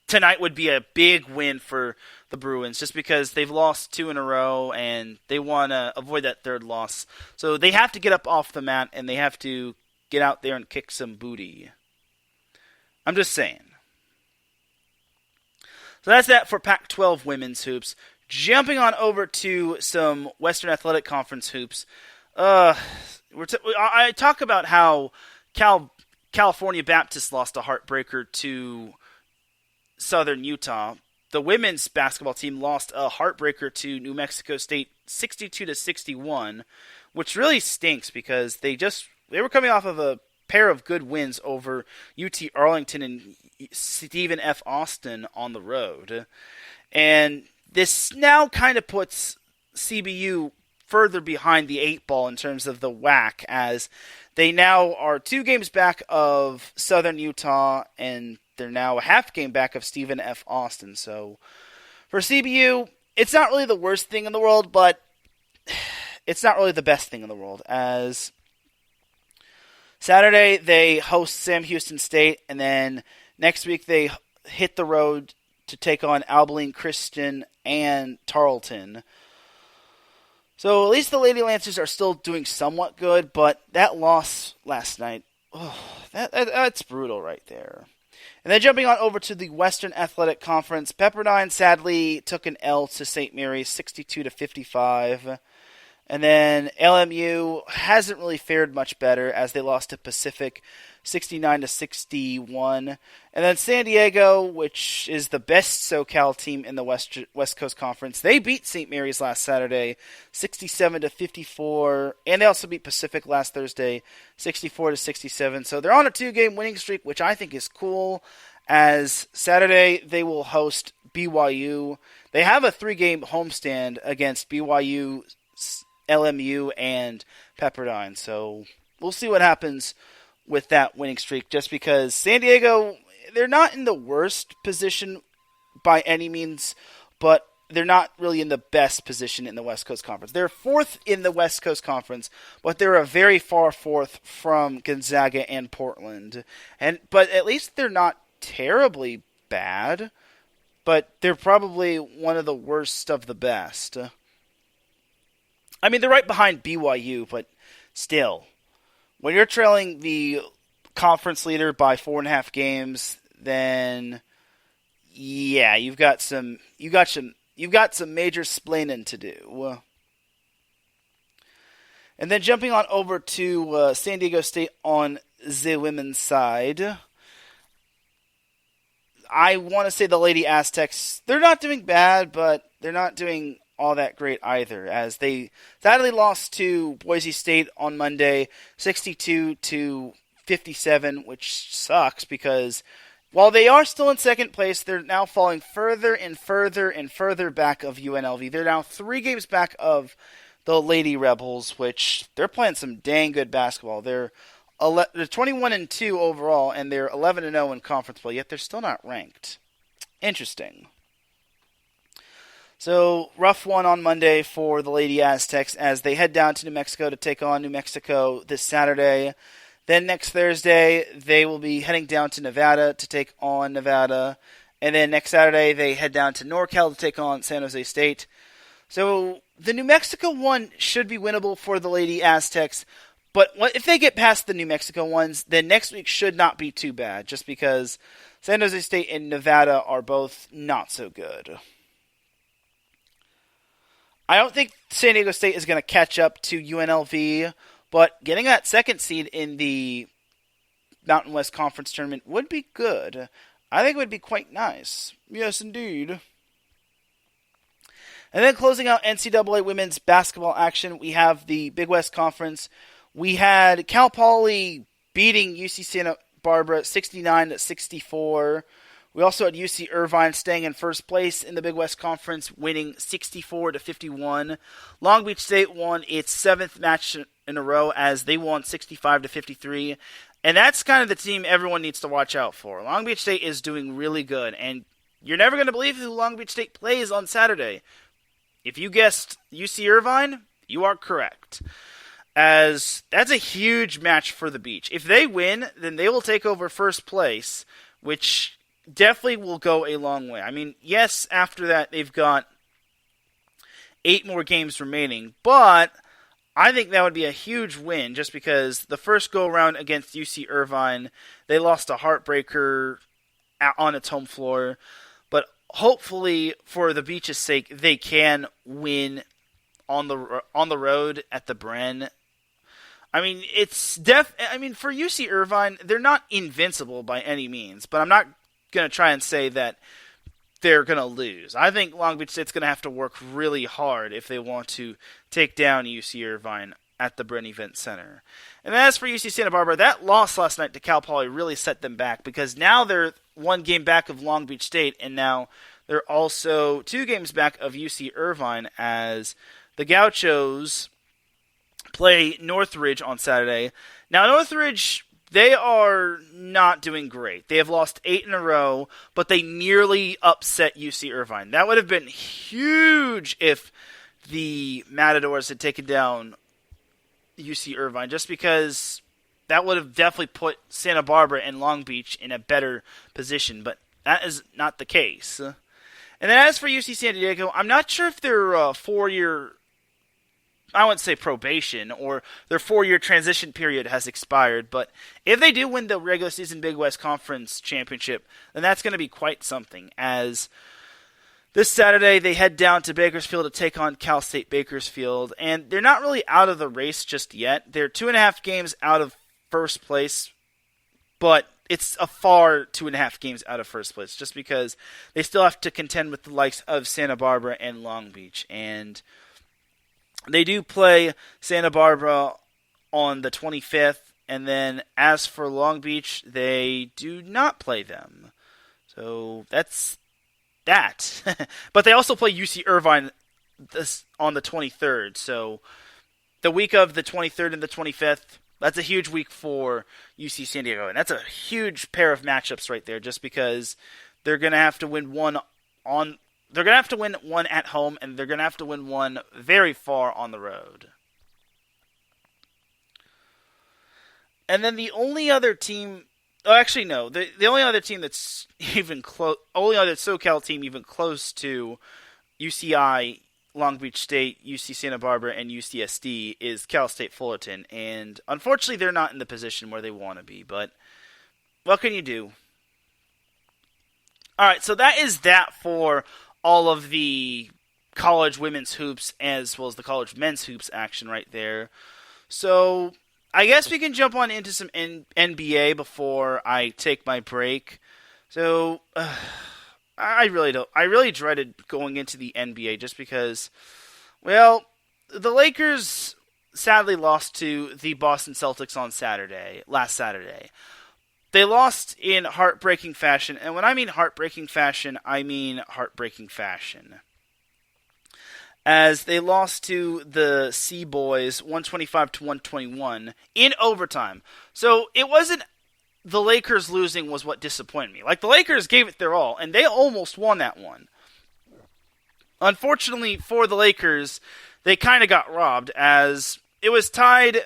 tonight would be a big win for the Bruins, just because they've lost 2 in a row, and they want to avoid that third loss. So they have to get up off the mat, and they have to get out there and kick some booty. I'm just saying. So that's that for Pac-12 women's hoops. Jumping on over to some Western Athletic Conference hoops. I talk about how California Baptist lost a heartbreaker to Southern Utah. The women's basketball team lost a heartbreaker to New Mexico State 62-61, which really stinks because they were coming off of a pair of good wins over UT Arlington and Stephen F. Austin on the road. And this now kind of puts CBU further behind the 8 ball in terms of the WAC, as they now are 2 games back of Southern Utah, and they're now a half game back of Stephen F. Austin. So for CBU, it's not really the worst thing in the world, but it's not really the best thing in the world, as Saturday they host Sam Houston State, and then next week they hit the road to take on Abilene Christian and Tarleton. So at least the Lady Lancers are still doing somewhat good, but that loss last night, that's brutal right there. And then jumping on over to the Western Athletic Conference, Pepperdine sadly took an L to St. Mary's 62-55. And then LMU hasn't really fared much better, as they lost to Pacific 69-61. And then San Diego, which is the best SoCal team in the West Coast Conference, they beat St. Mary's last Saturday 67-54. And they also beat Pacific last Thursday 64-67. So they're on a 2-game winning streak, which I think is cool, as Saturday they will host BYU. They have a 3-game homestand against BYU, LMU, and Pepperdine. So we'll see what happens with that winning streak, just because San Diego, they're not in the worst position by any means, but they're not really in the best position in the West Coast Conference. They're 4th in the West Coast Conference, but they're a very far 4th from Gonzaga and Portland. But at least they're not terribly bad, but they're probably one of the worst of the best. I mean, they're right behind BYU, but still, when you're trailing the conference leader by 4.5 games, then yeah, you've got some major splaining to do. And then jumping on over to San Diego State on the women's side, I want to say the Lady Aztecs, they're not doing bad, but they're not doing all that great either, as they sadly lost to Boise State on Monday, 62-57, which sucks because while they are still in second place, they're now falling further and further and further back of UNLV. They're now 3 games back of the Lady Rebels, which they're playing some dang good basketball. They're 21-2 overall, and they're 11-0 in conference play, yet they're still not ranked. Interesting. So, rough one on Monday for the Lady Aztecs as they head down to New Mexico to take on New Mexico this Saturday. Then next Thursday, they will be heading down to Nevada to take on Nevada. And then next Saturday, they head down to NorCal to take on San Jose State. So, the New Mexico one should be winnable for the Lady Aztecs. But if they get past the New Mexico ones, then next week should not be too bad, just because San Jose State and Nevada are both not so good. I don't think San Diego State is going to catch up to UNLV, but getting that second seed in the Mountain West Conference tournament would be good. I think it would be quite nice. Yes, indeed. And then closing out NCAA women's basketball action, we have the Big West Conference. We had Cal Poly beating UC Santa Barbara 69-64. We also had UC Irvine staying in first place in the Big West Conference, winning 64-51. Long Beach State won its 7th match in a row as they won 65-53. And that's kind of the team everyone needs to watch out for. Long Beach State is doing really good, and you're never going to believe who Long Beach State plays on Saturday. If you guessed UC Irvine, you are correct, as that's a huge match for the Beach. If they win, then they will take over first place, which definitely will go a long way. I mean, yes, after that, they've got 8 more games remaining, but I think that would be a huge win just because the first go-around against UC Irvine, they lost a heartbreaker on its home floor, but hopefully, for the Beach's sake, they can win on the road at the Bren. I mean, for UC Irvine, they're not invincible by any means, but I'm not going to try and say that they're going to lose. I think Long Beach State's going to have to work really hard if they want to take down UC Irvine at the Bren Event Center. And as for UC Santa Barbara, that loss last night to Cal Poly really set them back because now they're 1 game back of Long Beach State, and now they're also 2 games back of UC Irvine as the Gauchos play Northridge on Saturday. Now, Northridge, they are not doing great. They have lost 8 in a row, but they nearly upset UC Irvine. That would have been huge if the Matadors had taken down UC Irvine, just because that would have definitely put Santa Barbara and Long Beach in a better position, but that is not the case. And then as for UC San Diego, I'm not sure if their 4-year, I wouldn't say probation, or their 4-year transition period has expired, but if they do win the regular season Big West Conference Championship, then that's going to be quite something, as this Saturday they head down to Bakersfield to take on Cal State Bakersfield, and they're not really out of the race just yet. They're 2.5 games out of first place, but it's a far 2.5 games out of first place, just because they still have to contend with the likes of Santa Barbara and Long Beach, and they do play Santa Barbara on the 25th, and then as for Long Beach, they do not play them. So that's that. But they also play UC Irvine on the 23rd. So the week of the 23rd and the 25th, that's a huge week for UC San Diego. And that's a huge pair of matchups right there, just because they're going to have to win one They're going to have to win one at home, and they're going to have to win one very far on the road. And then the only other team, the only other team that's even close, only other SoCal team even close to UCI Long Beach State, UC Santa Barbara, and UCSD is Cal State Fullerton. And unfortunately, they're not in the position where they want to be. But what can you do? All right, so that is that for all of the college women's hoops as well as the college men's hoops action right there. So I guess we can jump on into some NBA before I take my break. So I really dreaded going into the NBA just because, well, the Lakers sadly lost to the Boston Celtics on last Saturday. They lost in heartbreaking fashion, and when I mean heartbreaking fashion, I mean heartbreaking fashion. As they lost to the Sea Boys 125-121 in overtime. So it wasn't the Lakers losing was what disappointed me. Like, the Lakers gave it their all, and they almost won that one. Unfortunately for the Lakers, they kind of got robbed as it was tied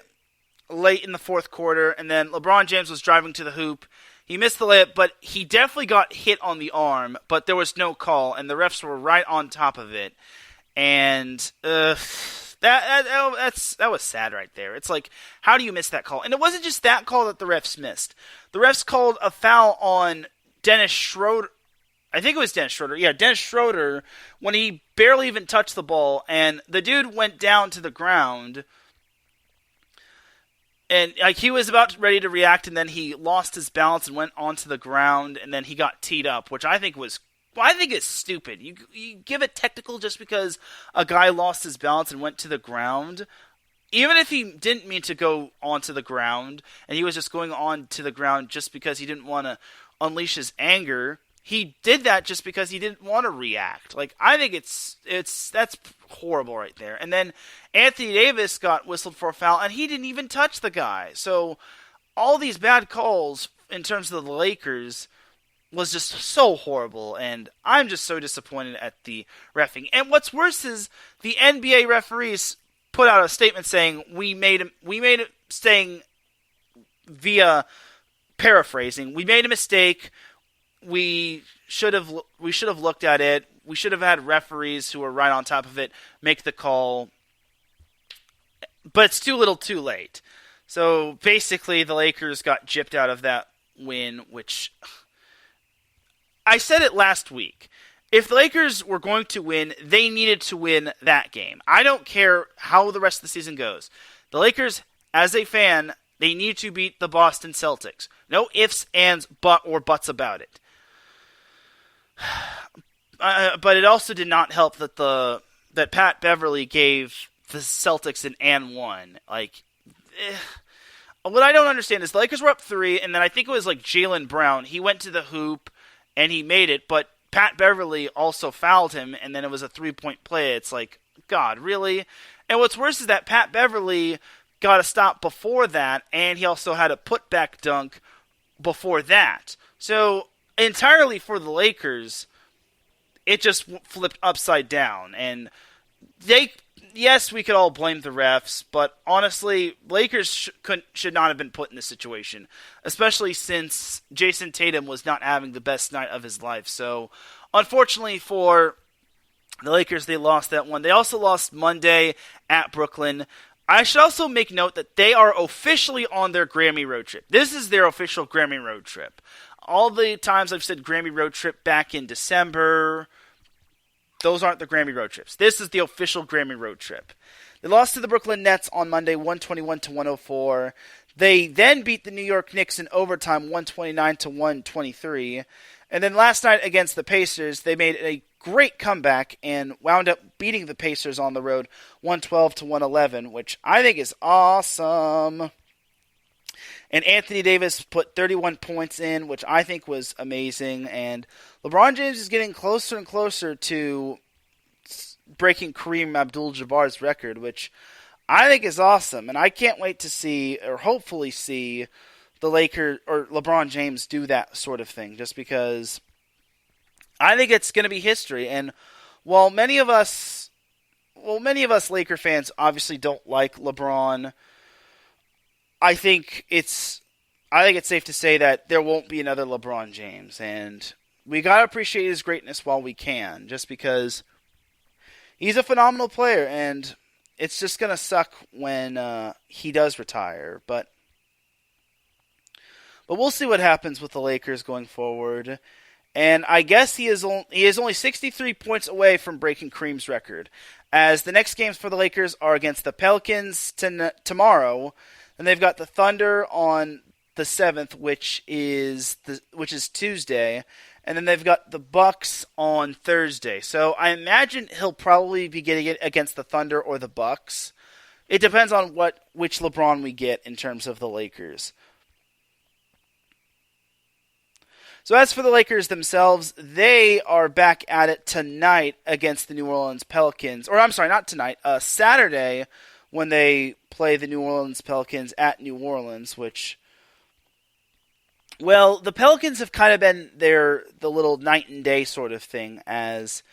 late in the fourth quarter, and then LeBron James was driving to the hoop. He missed the layup, but he definitely got hit on the arm, but there was no call, and the refs were right on top of it. And that was sad right there. It's like, how do you miss that call? And it wasn't just that call that the refs missed. The refs called a foul on Dennis Schroeder. I think it was Dennis Schroeder. Yeah, Dennis Schroeder, when he barely even touched the ball, and the dude went down to the ground. And like, he was about ready to react, and then he lost his balance and went onto the ground, and then he got teed up, which I think it's stupid. You give it technical just because a guy lost his balance and went to the ground. Even if he didn't mean to go onto the ground, and he was just going on to the ground just because he didn't want to unleash his anger, he did that just because he didn't want to react. Like, I think that's horrible right there. And then Anthony Davis got whistled for a foul, and he didn't even touch the guy. So all these bad calls in terms of the Lakers was just so horrible, and I'm just so disappointed at the reffing. And what's worse is the NBA referees put out a statement saying we made it saying via paraphrasing, we made a mistake. We should have looked at it. We should have had referees who were right on top of it make the call. But it's too little too late. So basically the Lakers got gypped out of that win, which I said it last week. If the Lakers were going to win, they needed to win that game. I don't care how the rest of the season goes. The Lakers, as a fan, they need to beat the Boston Celtics. No ifs, ands, or buts about it. But it also did not help that Pat Beverly gave the Celtics an and one. What I don't understand is the Lakers were up 3, and then I think it was like Jaylen Brown. He went to the hoop and he made it, but Pat Beverly also fouled him, and then it was a 3-point play. It's like, God, really? And what's worse is that Pat Beverly got a stop before that, and he also had a putback dunk before that. So entirely for the Lakers, it just flipped upside down. And yes, we could all blame the refs, but honestly, Lakers should not have been put in this situation, especially since Jason Tatum was not having the best night of his life. So unfortunately for the Lakers, they lost that one. They also lost Monday at Brooklyn. I should also make note that they are officially on their Grammy road trip. This is their official Grammy road trip. All the times I've said Grammy road trip back in December, those aren't the Grammy road trips. This is the official Grammy road trip. They lost to the Brooklyn Nets on Monday, 121-104. They then beat the New York Knicks in overtime, 129-123. And then last night against the Pacers, they made a great comeback and wound up beating the Pacers on the road, 112-111, which I think is awesome. And Anthony Davis put 31 points in, which I think was amazing. And LeBron James is getting closer and closer to breaking Kareem Abdul-Jabbar's record, which I think is awesome. And I can't wait to see, or hopefully see, the Lakers or LeBron James do that sort of thing, just because I think it's going to be history. And while many of us Laker fans obviously don't like LeBron, I think it's safe to say that there won't be another LeBron James, and we gotta appreciate his greatness while we can, just because He's a phenomenal player, and it's just going to suck when he does retire. But we'll see what happens with the Lakers going forward. And I guess he is only 63 points away from breaking Kareem's record, as the next games for the Lakers are against the Pelicans tomorrow, and they've got the Thunder on the 7th, which is Tuesday, and then they've got the Bucks on Thursday. So I imagine he'll probably be getting it against the Thunder or the Bucks. It depends on which LeBron we get in terms of the Lakers. So as for the Lakers themselves, they are back at it tonight against the New Orleans Pelicans. Or I'm sorry, not tonight. Saturday, when they play the New Orleans Pelicans at New Orleans, which, well, the Pelicans have kind of been the little night and day sort of thing, as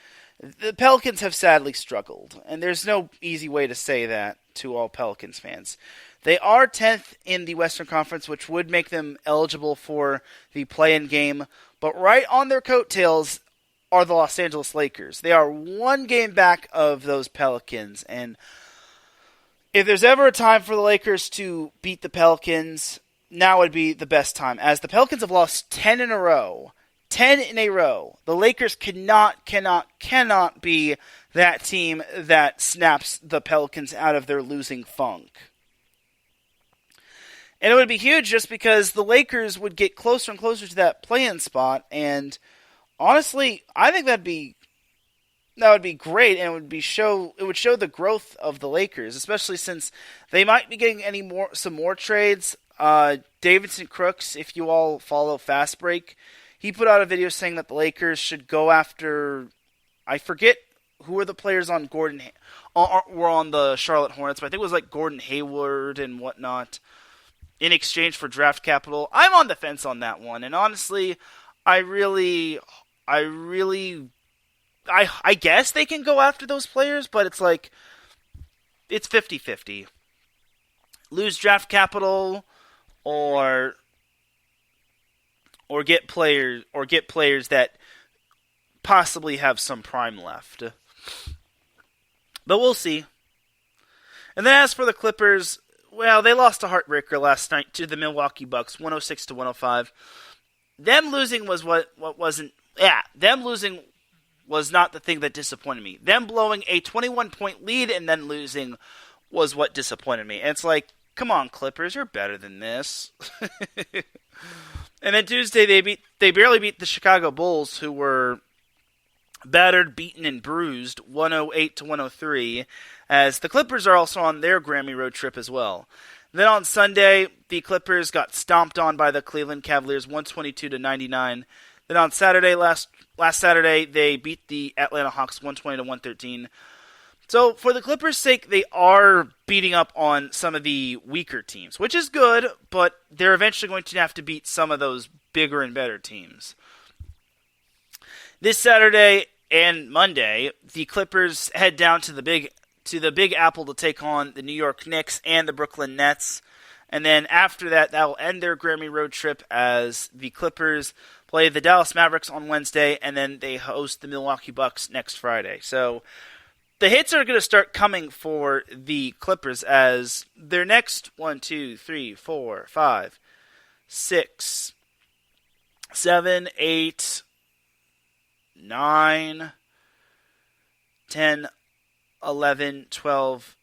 the Pelicans have sadly struggled. And there's no easy way to say that to all Pelicans fans. They are 10th in the Western Conference, which would make them eligible for the play-in game. But right on their coattails are the Los Angeles Lakers. They are one game back of those Pelicans. And if there's ever a time for the Lakers to beat the Pelicans, now would be the best time. As the Pelicans have lost 10 in a row. 10 in a row. The Lakers cannot be that team that snaps the Pelicans out of their losing funk. And it would be huge just because the Lakers would get closer and closer to that play-in spot. And honestly, I think that would be great, and it would show the growth of the Lakers, especially since they might be getting some more trades. Davidson Crooks, if you all follow Fast Break, he put out a video saying that the Lakers should go after, I forget who were the players on were on the Charlotte Hornets, but I think it was like Gordon Hayward and whatnot, in exchange for draft capital. I'm on the fence on that one, and honestly, I guess they can go after those players, but it's like, it's 50-50. Lose draft capital, or get players that possibly have some prime left. But we'll see. And then as for the Clippers, well, they lost a heartbreaker last night to the Milwaukee Bucks, 106-105. Them losing was them losing was not the thing that disappointed me. Them blowing a 21-point lead and then losing was what disappointed me. And it's like, come on, Clippers, you're better than this. And then Tuesday, they barely beat the Chicago Bulls, who were battered, beaten, and bruised, 108-103, as the Clippers are also on their Grammy road trip as well. Then on Sunday, the Clippers got stomped on by the Cleveland Cavaliers, 122-99. Then on Saturday, last Saturday, they beat the Atlanta Hawks, 120-113. So for the Clippers' sake, they are beating up on some of the weaker teams, which is good, but they're eventually going to have to beat some of those bigger and better teams. This Saturday and Monday, the Clippers head down to the Big Apple to take on the New York Knicks and the Brooklyn Nets. And then after that will end their Grammy road trip as the Clippers play the Dallas Mavericks on Wednesday, and then they host the Milwaukee Bucks next Friday. So the hits are going to start coming for the Clippers as their next 1, 2, 3, 4, 5, 6, 7, 8, 9, 10, 11, 12.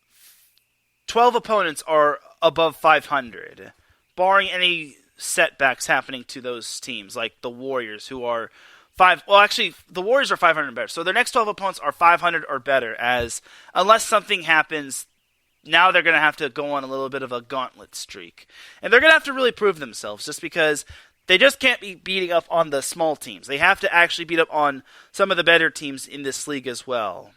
12 opponents are above 500, barring any setbacks happening to those teams, like the Warriors, who are the Warriors are 500 and better. So their next 12 opponents are 500 or better, as unless something happens, now they're going to have to go on a little bit of a gauntlet streak. And they're going to have to really prove themselves, just because they just can't be beating up on the small teams. They have to actually beat up on some of the better teams in this league as well.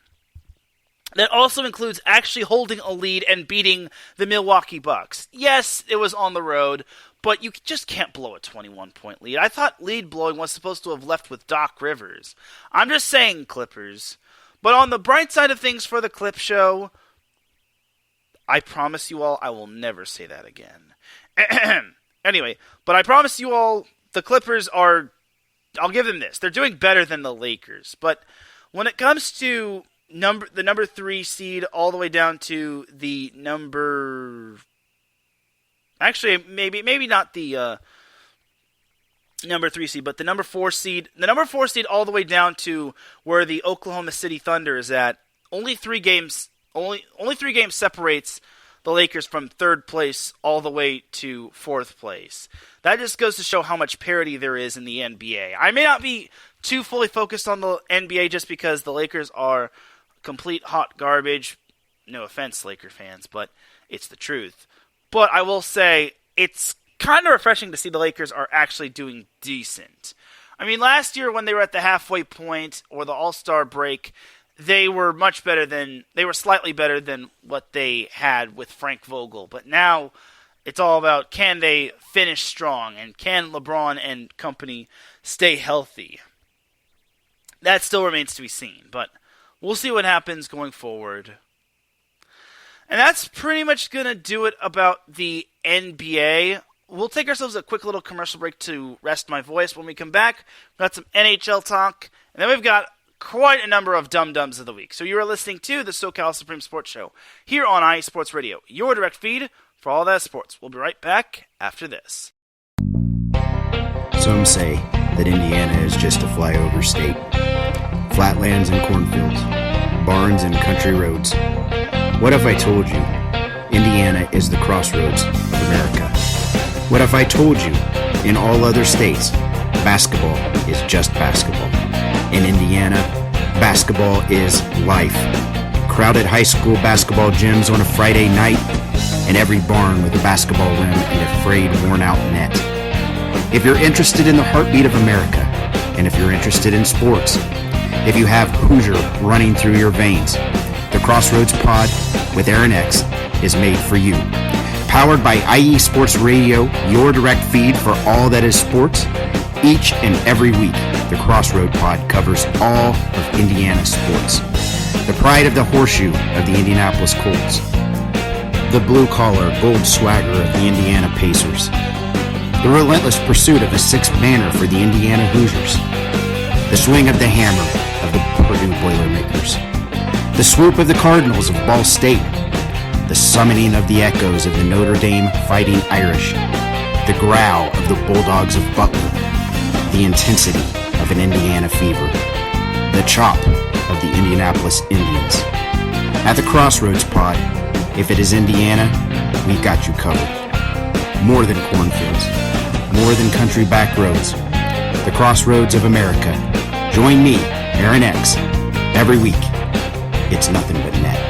That also includes actually holding a lead and beating the Milwaukee Bucks. Yes, it was on the road, but you just can't blow a 21-point lead. I thought lead blowing was supposed to have left with Doc Rivers. I'm just saying, Clippers. But on the bright side of things for the Clip Show, I promise you all I will never say that again. Anyway, but I promise you all the Clippers are, I'll give them this, they're doing better than the Lakers. But when it comes to the number 3 seed all the way down to the number. Actually, maybe not the number 3 seed, but the number 4 seed. The number 4 seed all the way down to where the Oklahoma City Thunder is at. Only 3 games separates the Lakers from 3rd place all the way to 4th place. That just goes to show how much parity there is in the NBA. I may not be too fully focused on the NBA just because the Lakers are complete hot garbage. No offense, Laker fans, but it's the truth. But I will say it's kind of refreshing to see the Lakers are actually doing decent. I mean, last year when they were at the halfway point or the All-Star break, they were slightly better than what they had with Frank Vogel. But now it's all about, can they finish strong, and can LeBron and company stay healthy? That still remains to be seen, but we'll see what happens going forward. And that's pretty much going to do it about the NBA. We'll take ourselves a quick little commercial break to rest my voice. When we come back, we've got some NHL talk, and then we've got quite a number of dum-dums of the week. So you are listening to the SoCal Supreme Sports Show here on IE Sports Radio, your direct feed for all that sports. We'll be right back after this. Some say that Indiana is just a flyover state. Flatlands and cornfields, barns and country roads. What if I told you Indiana is the crossroads of America? What if I told you in all other states, basketball is just basketball? In Indiana, basketball is life. Crowded high school basketball gyms on a Friday night, and every barn with a basketball rim and a frayed, worn-out net. If you're interested in the heartbeat of America, and if you're interested in sports, if you have Hoosier running through your veins, the Crossroads Pod with Aaron X is made for you. Powered by IE Sports Radio, your direct feed for all that is sports. Each and every week, the Crossroad Pod covers all of Indiana sports. The pride of the horseshoe of the Indianapolis Colts. The blue-collar gold swagger of the Indiana Pacers. The relentless pursuit of the sixth banner for the Indiana Hoosiers. The swing of the hammer of the Purdue Boilermakers. The swoop of the Cardinals of Ball State. The summoning of the echoes of the Notre Dame Fighting Irish. The growl of the Bulldogs of Butler. The intensity of an Indiana fever. The chop of the Indianapolis Indians. At the Crossroads Pod, if it is Indiana, we've got you covered. More than cornfields. More than country back roads. The Crossroads of America. Join me, Aaron X, every week. It's nothing but net.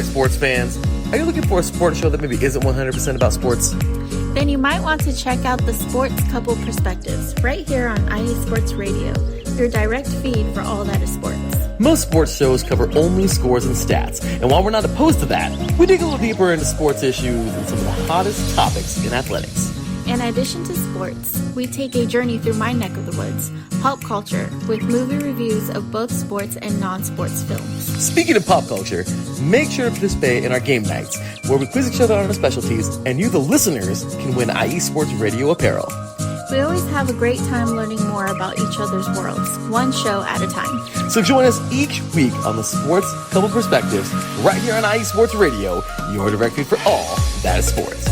Sports fans, are you looking for a sports show that maybe isn't 100% about sports? Then you might want to check out the Sports Couple Perspectives right here on IE Sports Radio, your direct feed for all that is sports. Most sports shows cover only scores and stats, and while we're not opposed to that, we dig a little deeper into sports issues and some of the hottest topics in athletics. In addition to sports, we take a journey through my neck of the woods, pop culture, with movie reviews of both sports and non-sports films. Speaking of pop culture, make sure to participate in our game nights, where we quiz each other on our specialties, and you, the listeners, can win IE Sports Radio apparel. We always have a great time learning more about each other's worlds, one show at a time. So join us each week on the Sports Couple Perspectives, right here on IE Sports Radio, your direct feed for all that is sports.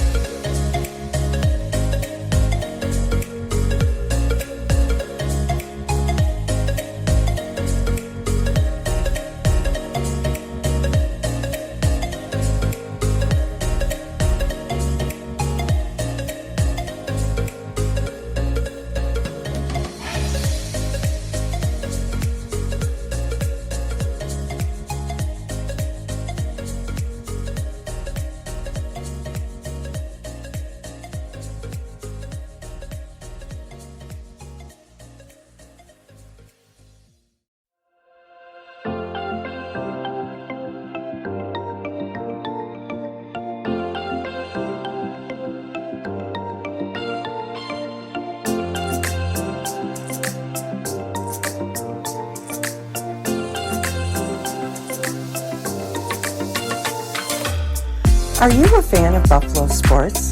Are you a fan of Buffalo sports?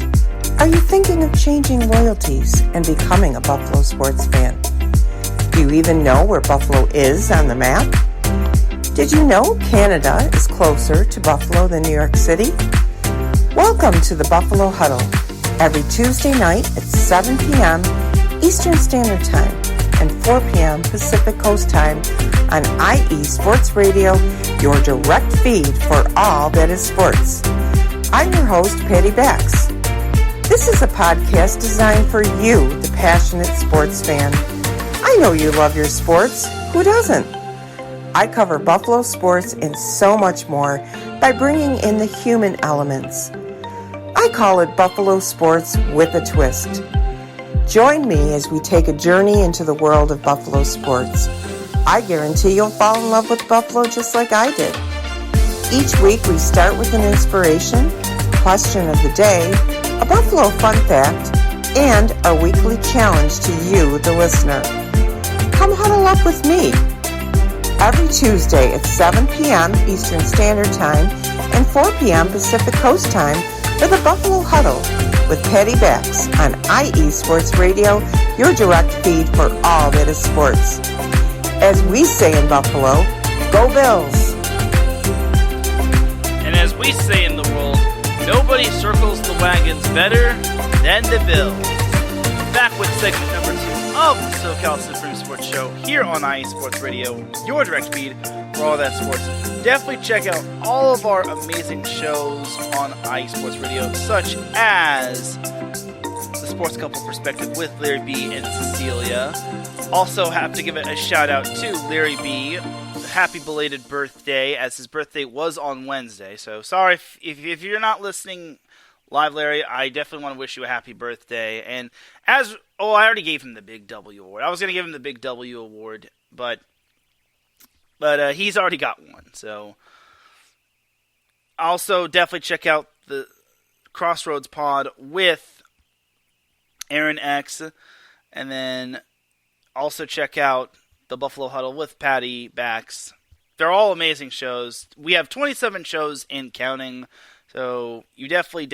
Are you thinking of changing loyalties and becoming a Buffalo sports fan? Do you even know where Buffalo is on the map? Did you know Canada is closer to Buffalo than New York City? Welcome to the Buffalo Huddle, every Tuesday night at 7 p.m. Eastern Standard Time and 4 p.m. Pacific Coast Time on IE Sports Radio, your direct feed for all that is sports. I'm your host, Patty Bax. This is a podcast designed for you, the passionate sports fan. I know you love your sports. Who doesn't? I cover Buffalo sports and so much more by bringing in the human elements. I call it Buffalo Sports with a Twist. Join me as we take a journey into the world of Buffalo sports. I guarantee you'll fall in love with Buffalo just like I did. Each week we start with an inspiration, question of the day, a Buffalo fun fact, and a weekly challenge to you, the listener. Come huddle up with me every Tuesday at 7 p.m. Eastern Standard Time and 4 p.m. Pacific Coast Time for the Buffalo Huddle with Patty Bax on IE Sports Radio, your direct feed for all that is sports. As we say in Buffalo, go Bills! And as we say in the world, nobody circles the wagons better than the Bills. Back with segment number 2 of the SoCal Supreme Sports Show here on IE Sports Radio, your direct feed for all that sports. Definitely check out all of our amazing shows on IE Sports Radio, such as the Sports Couple Perspective with Larry B and Cecilia. Also have to give it a shout out to Larry B. Happy belated birthday, as his birthday was on Wednesday. So sorry if you're not listening live, Larry. I definitely want to wish you a happy birthday. And I already gave him the Big W award. I was going to give him the Big W award, but he's already got one. So also definitely check out the Crossroads Pod with Aaron X, and then also check out the Buffalo Huddle with Patty Bax. They're all amazing shows. We have 27 shows and counting, so you definitely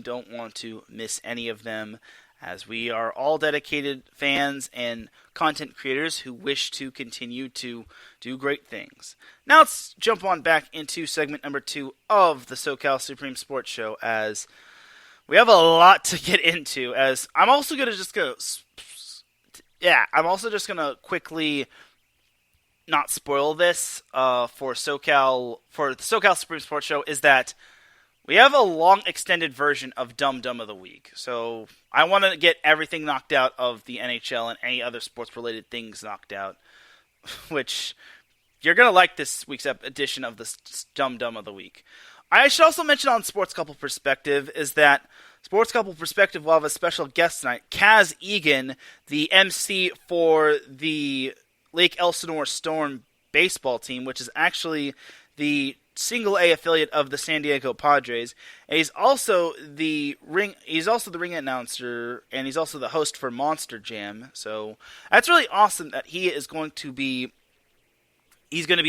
don't want to miss any of them, as we are all dedicated fans and content creators who wish to continue to do great things. Now let's jump on back into segment number 2 of the SoCal Supreme Sports Show, as we have a lot to get into, as I'm also going to just go... I'm also just going to quickly not spoil this for the SoCal Supreme Sports Show, is that we have a long extended version of Dum Dum of the Week. So I want to get everything knocked out of the NHL and any other sports-related things knocked out, which you're going to like this week's edition of the Dum Dum of the Week. I should also mention on Sports Couple Perspective is that Sports Couple Perspective will have a special guest tonight. Kaz Egan, the MC for the Lake Elsinore Storm baseball team, which is actually the single A affiliate of the San Diego Padres. And he's also the ring announcer, and he's also the host for Monster Jam. So that's really awesome that he's going to be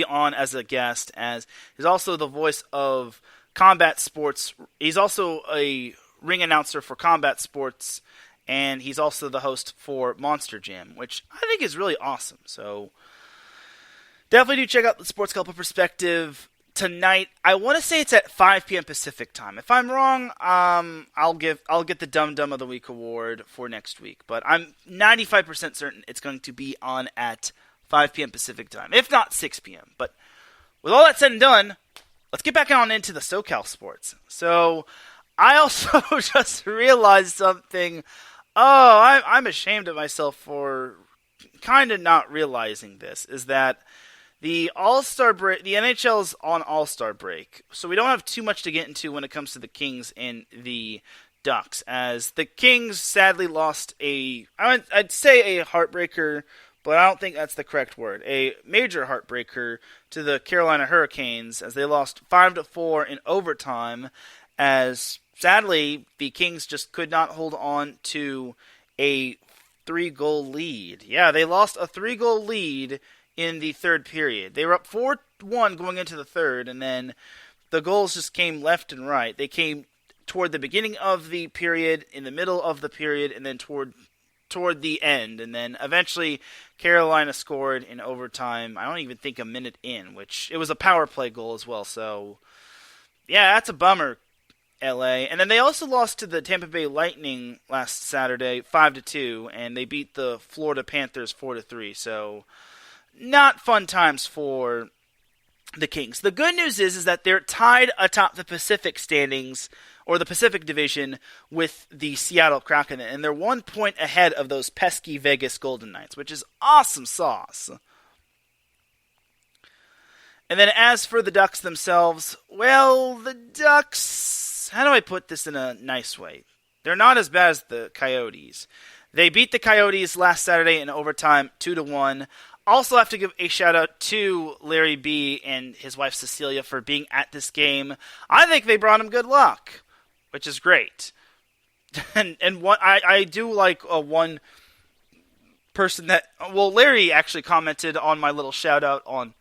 on as a guest, as he's also the voice of Combat Sports. He's also a ring announcer for Combat Sports, and he's also the host for Monster Jam, which I think is really awesome. So definitely do check out the Sports Couple Perspective tonight. I want to say it's at 5 p.m. Pacific time. If I'm wrong, I'll get the Dum Dum of the Week award for next week, but I'm 95% certain it's going to be on at 5 p.m. Pacific time, if not 6 p.m. But with all that said and done, let's get back on into the SoCal sports. So I also just realized something. I'm ashamed of myself for kind of not realizing this, is that the All-Star break, the NHL's on All-Star break, so we don't have too much to get into when it comes to the Kings and the Ducks, as the Kings sadly lost I'd say a heartbreaker, but I don't think that's the correct word, a major heartbreaker to the Carolina Hurricanes, as they lost 5-4 in overtime, as sadly the Kings just could not hold on to a 3-goal lead. Yeah, they lost a 3-goal lead in the third period. They were up 4-1 going into the third, and then the goals just came left and right. They came toward the beginning of the period, in the middle of the period, and then toward the end. And then eventually Carolina scored in overtime. I don't even think a minute in, which it was a power play goal as well. So, yeah, that's a bummer, LA. And then they also lost to the Tampa Bay Lightning last Saturday, 5-2, and they beat the Florida Panthers 4-3. So, not fun times for the Kings. The good news is that they're tied atop the Pacific standings, or the Pacific Division, with the Seattle Kraken, and they're 1 point ahead of those pesky Vegas Golden Knights, which is awesome sauce. And then as for the Ducks themselves, well, the Ducks, how do I put this in a nice way? They're not as bad as the Coyotes. They beat the Coyotes last Saturday in overtime 2-1. Also have to give a shout out to Larry B and his wife Cecilia for being at this game. I think they brought him good luck, which is great. and what I do like one person that, well, Larry actually commented on my little shout out on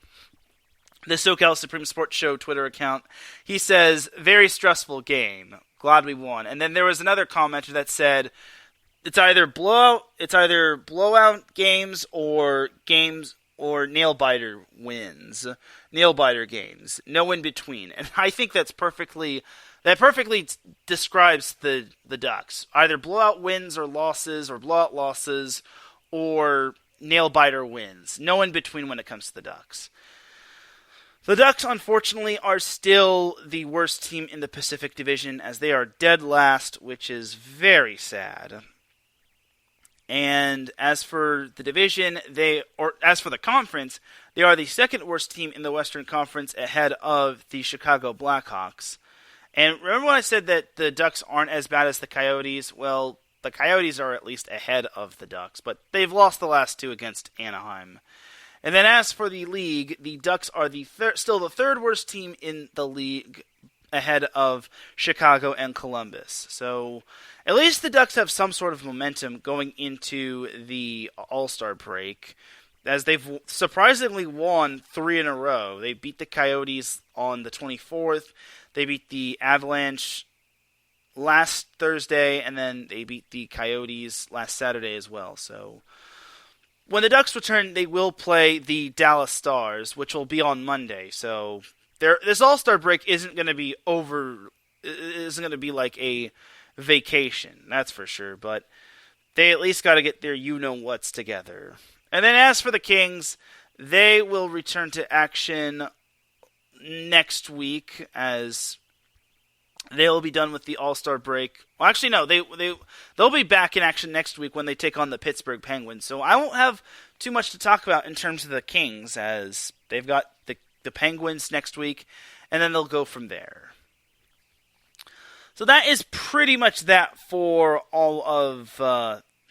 the SoCal Supreme Sports Show Twitter account. He says, very stressful game. Glad we won. And then there was another commenter that said, it's either blowout games or nail biter wins. Nail biter games. No in between. And I think that perfectly describes the Ducks. Either blowout wins or losses, or blowout losses, or nail biter wins. No in between when it comes to the Ducks. The Ducks, unfortunately, are still the worst team in the Pacific Division, as they are dead last, which is very sad. And as for the division, as for the conference, they are the second worst team in the Western Conference, ahead of the Chicago Blackhawks. And remember when I said that the Ducks aren't as bad as the Coyotes? Well, the Coyotes are at least ahead of the Ducks, but they've lost the last two against Anaheim. And then as for the league, the Ducks are still the third worst team in the league, ahead of Chicago and Columbus. So at least the Ducks have some sort of momentum going into the All-Star break, as they've surprisingly won 3 in a row. They beat the Coyotes on the 24th, they beat the Avalanche last Thursday, and then they beat the Coyotes last Saturday as well. So when the Ducks return, they will play the Dallas Stars, which will be on Monday. So this All-Star break isn't going to be like a vacation, that's for sure. But they at least got to get their you-know-whats together. And then as for the Kings, they will return to action next week, as they'll be done with the All-Star break. Well, actually, no, they'll be back in action next week when they take on the Pittsburgh Penguins. So I won't have too much to talk about in terms of the Kings, as they've got the Penguins next week, and then they'll go from there. So that is pretty much that for all of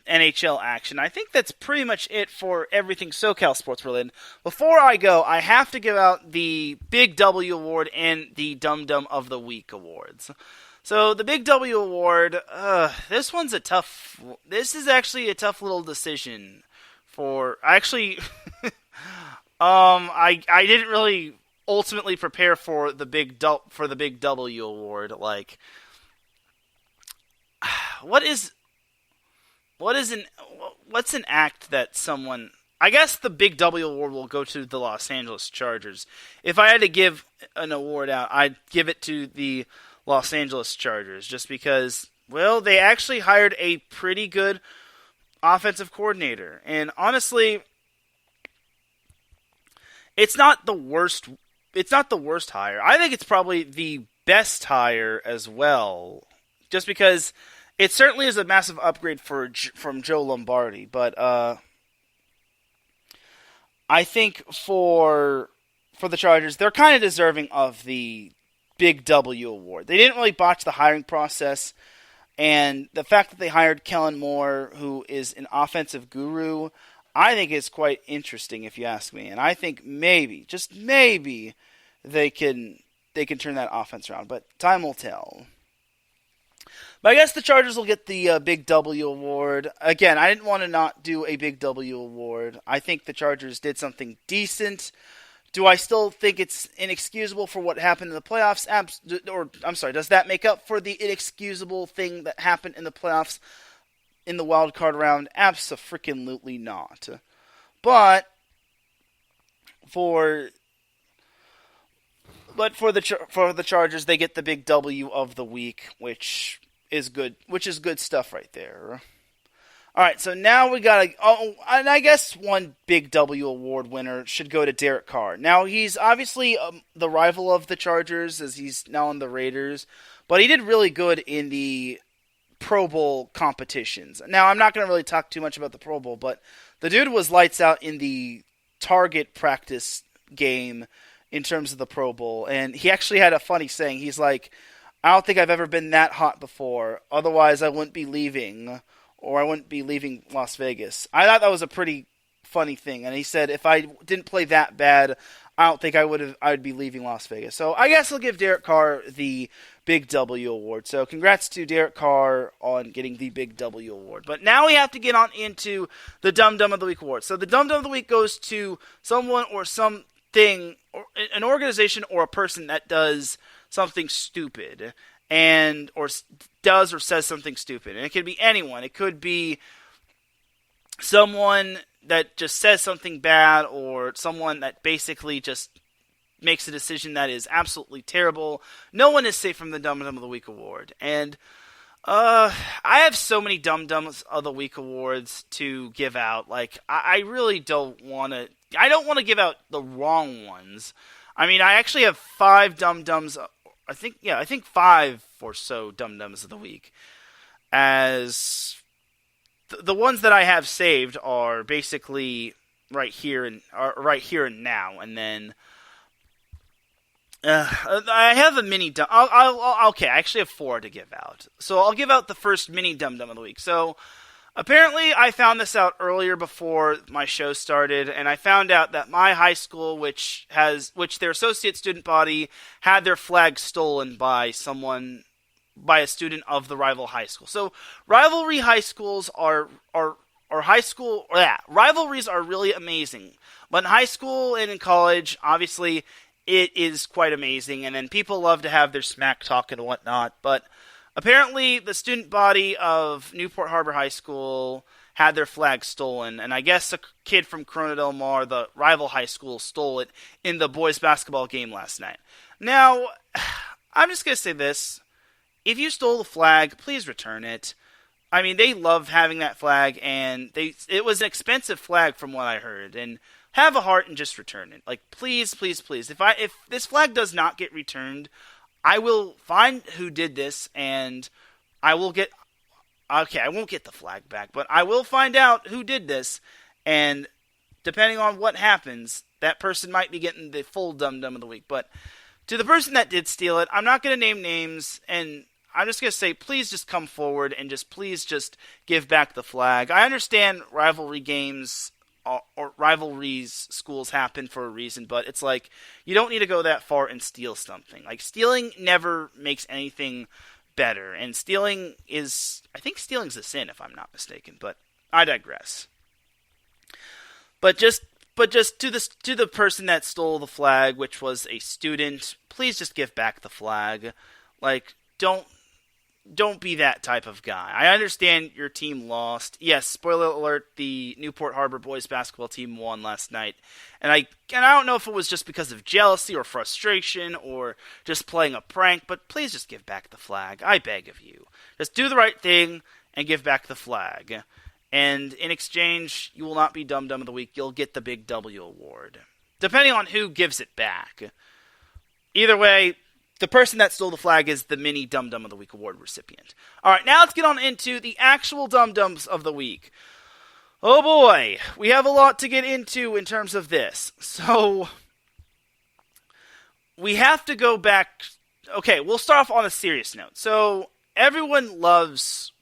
NHL action. I think that's pretty much it for everything SoCal sports related. Before I go, I have to give out the Big W Award and the Dum Dum of the Week awards. So the Big W Award, this is actually a tough little decision for, actually, I didn't really ultimately prepare for the Big W Award. Like, what's an act that someone, I guess the Big W Award will go to the Los Angeles Chargers. If I had to give an award out, I'd give it to the Los Angeles Chargers, just because, well, they actually hired a pretty good offensive coordinator. And honestly, it's not the worst hire. I think it's probably the best hire as well, just because it certainly is a massive upgrade from Joe Lombardi. But I think for the Chargers, they're kind of deserving of the Big W Award. They didn't really botch the hiring process, and the fact that they hired Kellen Moore, who is an offensive guru, I think is quite interesting, if you ask me. And I think maybe, just maybe, they can turn that offense around. But time will tell. But I guess the Chargers will get the Big W Award. Again, I didn't want to not do a Big W Award. I think the Chargers did something decent Do I still think it's inexcusable for what happened in the playoffs? Does that make up for the inexcusable thing that happened in the playoffs in the wild card round? Abso-freaking-lutely not. But for the Chargers, they get the big W of the week, which is good stuff right there. All right, so now we got and I guess one big W award winner should go to Derek Carr. Now, he's obviously the rival of the Chargers, as he's now on the Raiders, but he did really good in the Pro Bowl competitions. Now, I'm not going to really talk too much about the Pro Bowl, but the dude was lights out in the target practice game in terms of the Pro Bowl, and he actually had a funny saying. He's like, I don't think I've ever been that hot before, otherwise I wouldn't be leaving Las Vegas. I thought that was a pretty funny thing. And he said, if I didn't play that bad, I don't think I'd be leaving Las Vegas. So I guess I'll give Derek Carr the Big W award. So congrats to Derek Carr on getting the Big W award. But now we have to get on into the Dum Dum of the Week award. So the Dum Dum of the Week goes to someone or something, or an organization or a person that does something stupid. Or does or says something stupid. And it could be anyone. It could be someone that just says something bad, or someone that basically just makes a decision that is absolutely terrible. No one is safe from the Dum Dum of the Week award. And I have so many Dum Dums of the Week awards to give out. Like, I really don't want to. I don't want to give out the wrong ones. I mean, I actually have 5 Dum Dums. I think 5 or so Dum Dums of the Week. As the ones that I have saved are basically right here and now, and then I have a mini Dum. Okay, I actually have 4 to give out. So I'll give out the first mini Dum Dum of the Week. So apparently, I found this out earlier before my show started, and I found out that my high school, which their associate student body had their flag stolen by a student of the rival high school. So rivalry high schools rivalries are really amazing. But in high school and in college, obviously, it is quite amazing, and then people love to have their smack talk and whatnot, but apparently, the student body of Newport Harbor High School had their flag stolen, and I guess a kid from Corona Del Mar, the rival high school, stole it in the boys' basketball game last night. Now, I'm just going to say this. If you stole the flag, please return it. I mean, they love having that flag, and it was an expensive flag from what I heard, and have a heart and just return it. Like, please, please, please. If this flag does not get returned, I will find who did this, and I won't get the flag back, but I will find out who did this, and depending on what happens, that person might be getting the full Dum Dum of the Week. But to the person that did steal it, I'm not going to name names, and I'm just going to say, please just come forward and please just give back the flag. I understand rivalry games or rivalries schools happen for a reason, but it's like, you don't need to go that far and steal something. Like, stealing never makes anything better, and I think stealing's a sin if I'm not mistaken, but I digress. But just to the person that stole the flag, which was a student, please just give back the flag. Like, don't be that type of guy. I understand your team lost. Yes, spoiler alert, the Newport Harbor boys basketball team won last night. And I don't know if it was just because of jealousy or frustration or just playing a prank, but please just give back the flag. I beg of you. Just do the right thing and give back the flag. And in exchange, you will not be Dum Dum of the Week. You'll get the Big W award, depending on who gives it back. Either way, the person that stole the flag is the mini Dum Dum of the Week award recipient. All right, now let's get on into the actual Dum Dums of the Week. Oh boy, we have a lot to get into in terms of this. So, we have to go back. Okay, we'll start off on a serious note. So, everyone loves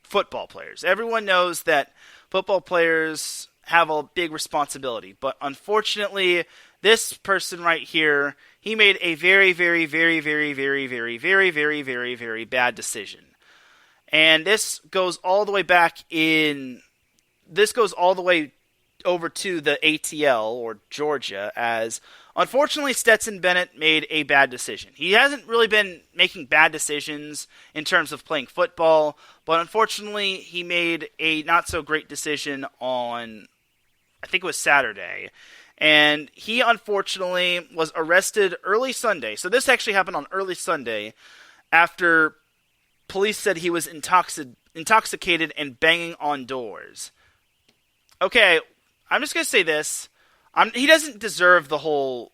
football players. Everyone knows that football players have a big responsibility. But unfortunately, this person right here, he made a very, very, very, very, very, very, very, very, very, very bad decision. And this goes all the way back over to the ATL, or Georgia, as unfortunately Stetson Bennett made a bad decision. He hasn't really been making bad decisions in terms of playing football, but unfortunately he made a not-so-great decision on, I think it was Saturday, and he unfortunately was arrested early Sunday. So this actually happened on early Sunday after police said he was intoxicated and banging on doors. Okay, I'm just going to say this. He doesn't deserve the whole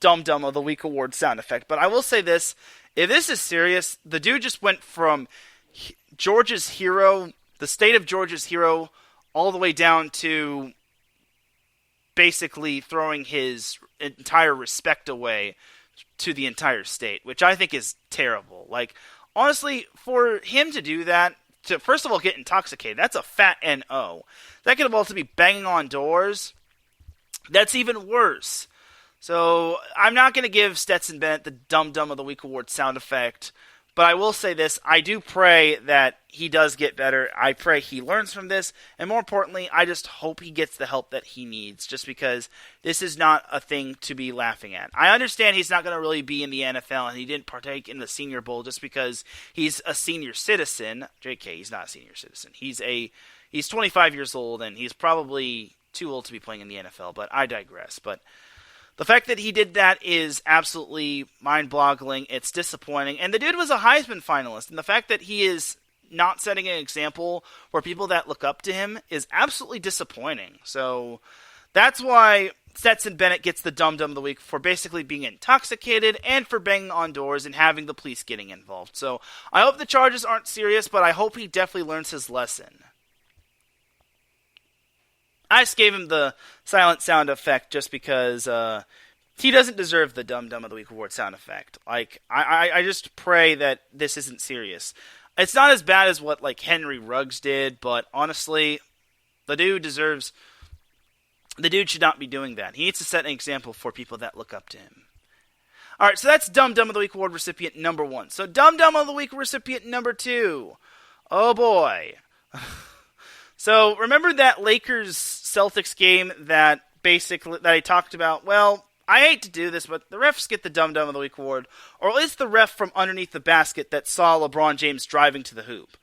Dum Dum of the Week award sound effect, but I will say this. If this is serious, the dude just went from Georgia's hero, the state of Georgia's hero, all the way down to basically throwing his entire respect away to the entire state, which I think is terrible. Like, honestly, for him to do that, to first of all get intoxicated, that's a fat N.O. Second of all, to be banging on doors, that's even worse. So I'm not going to give Stetson Bennett the Dum Dum of the Week award sound effect, but I will say this. I do pray that he does get better. I pray he learns from this, and more importantly, I just hope he gets the help that he needs, just because this is not a thing to be laughing at. I understand he's not going to really be in the NFL, and he didn't partake in the Senior Bowl just because he's a senior citizen. JK, he's not a senior citizen. He's 25 years old, and he's probably too old to be playing in the NFL, but I digress. But the fact that he did that is absolutely mind-boggling. It's disappointing. And the dude was a Heisman finalist. And the fact that he is not setting an example for people that look up to him is absolutely disappointing. So that's why Stetson Bennett gets the Dum Dum of the Week, for basically being intoxicated and for banging on doors and having the police getting involved. So I hope the charges aren't serious, but I hope he definitely learns his lesson. I just gave him the silent sound effect just because he doesn't deserve the Dum Dum of the Week award sound effect. Like, I just pray that this isn't serious. It's not as bad as what, like, Henry Ruggs did, but honestly, the dude should not be doing that. He needs to set an example for people that look up to him. Alright, so that's Dum Dum of the Week award recipient number 1. So Dum Dum of the Week recipient number 2. Oh boy. So remember that Lakers-Celtics game that I talked about? Well, I hate to do this, but the refs get the Dum Dum of the Week award, or at least the ref from underneath the basket that saw LeBron James driving to the hoop.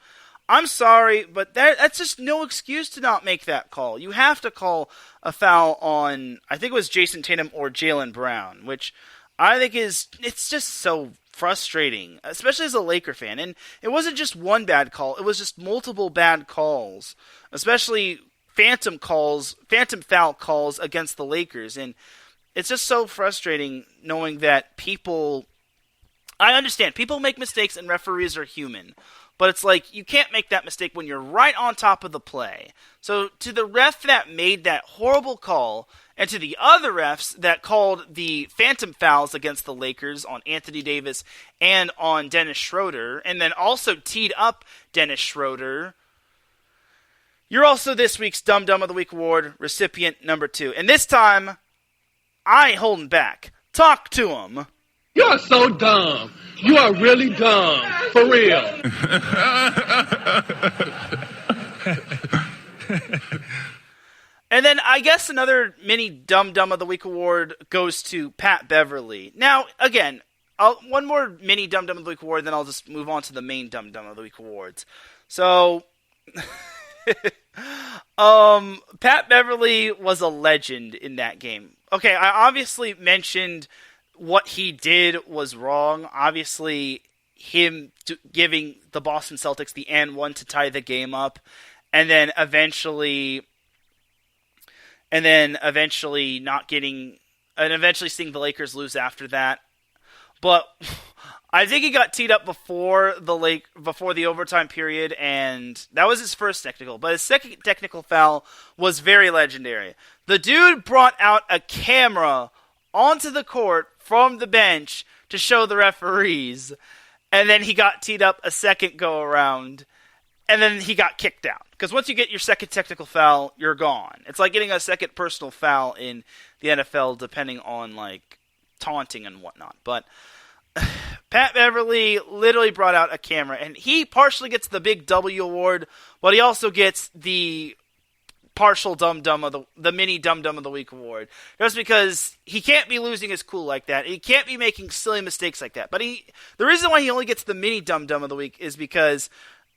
I'm sorry, but that's just no excuse to not make that call. You have to call a foul on, I think it was Jason Tatum or Jaylen Brown, which I think it's just so frustrating, especially as a Laker fan. And it wasn't just one bad call, it was just multiple bad calls, especially phantom foul calls against the Lakers. And it's just so frustrating knowing that I understand, people make mistakes and referees are human, but it's like, you can't make that mistake when you're right on top of the play. So to the ref that made that horrible call, and to the other refs that called the phantom fouls against the Lakers on Anthony Davis and on Dennis Schroeder, and then also teed up Dennis Schroeder, you're also this week's Dum Dum of the Week award recipient number 2. And this time, I ain't holding back. Talk to him. You're so dumb. You are really dumb. For real. And then I guess another mini Dum Dum of the Week award goes to Pat Beverly. Now, again, one more mini Dum Dum of the Week award, then I'll just move on to the main Dum Dum of the Week awards. So, Pat Beverly was a legend in that game. Okay, I obviously mentioned what he did was wrong. Obviously, him giving the Boston Celtics the and one to tie the game up, and then eventually not getting, and eventually seeing the Lakers lose after that. But I think he got teed up before the overtime period, and that was his first technical. But his second technical foul was very legendary. The dude brought out a camera onto the court from the bench to show the referees, and then he got teed up a second go around, and then he got kicked out. Because once you get your second technical foul, you're gone. It's like getting a second personal foul in the NFL, depending on, like, taunting and whatnot. But Pat Beverly literally brought out a camera, and he partially gets the big W award, but he also gets the partial dum-dum of the mini dum-dum of the week award, just because he can't be losing his cool like that. He can't be making silly mistakes like that. But the reason why he only gets the mini dum-dum of the week is because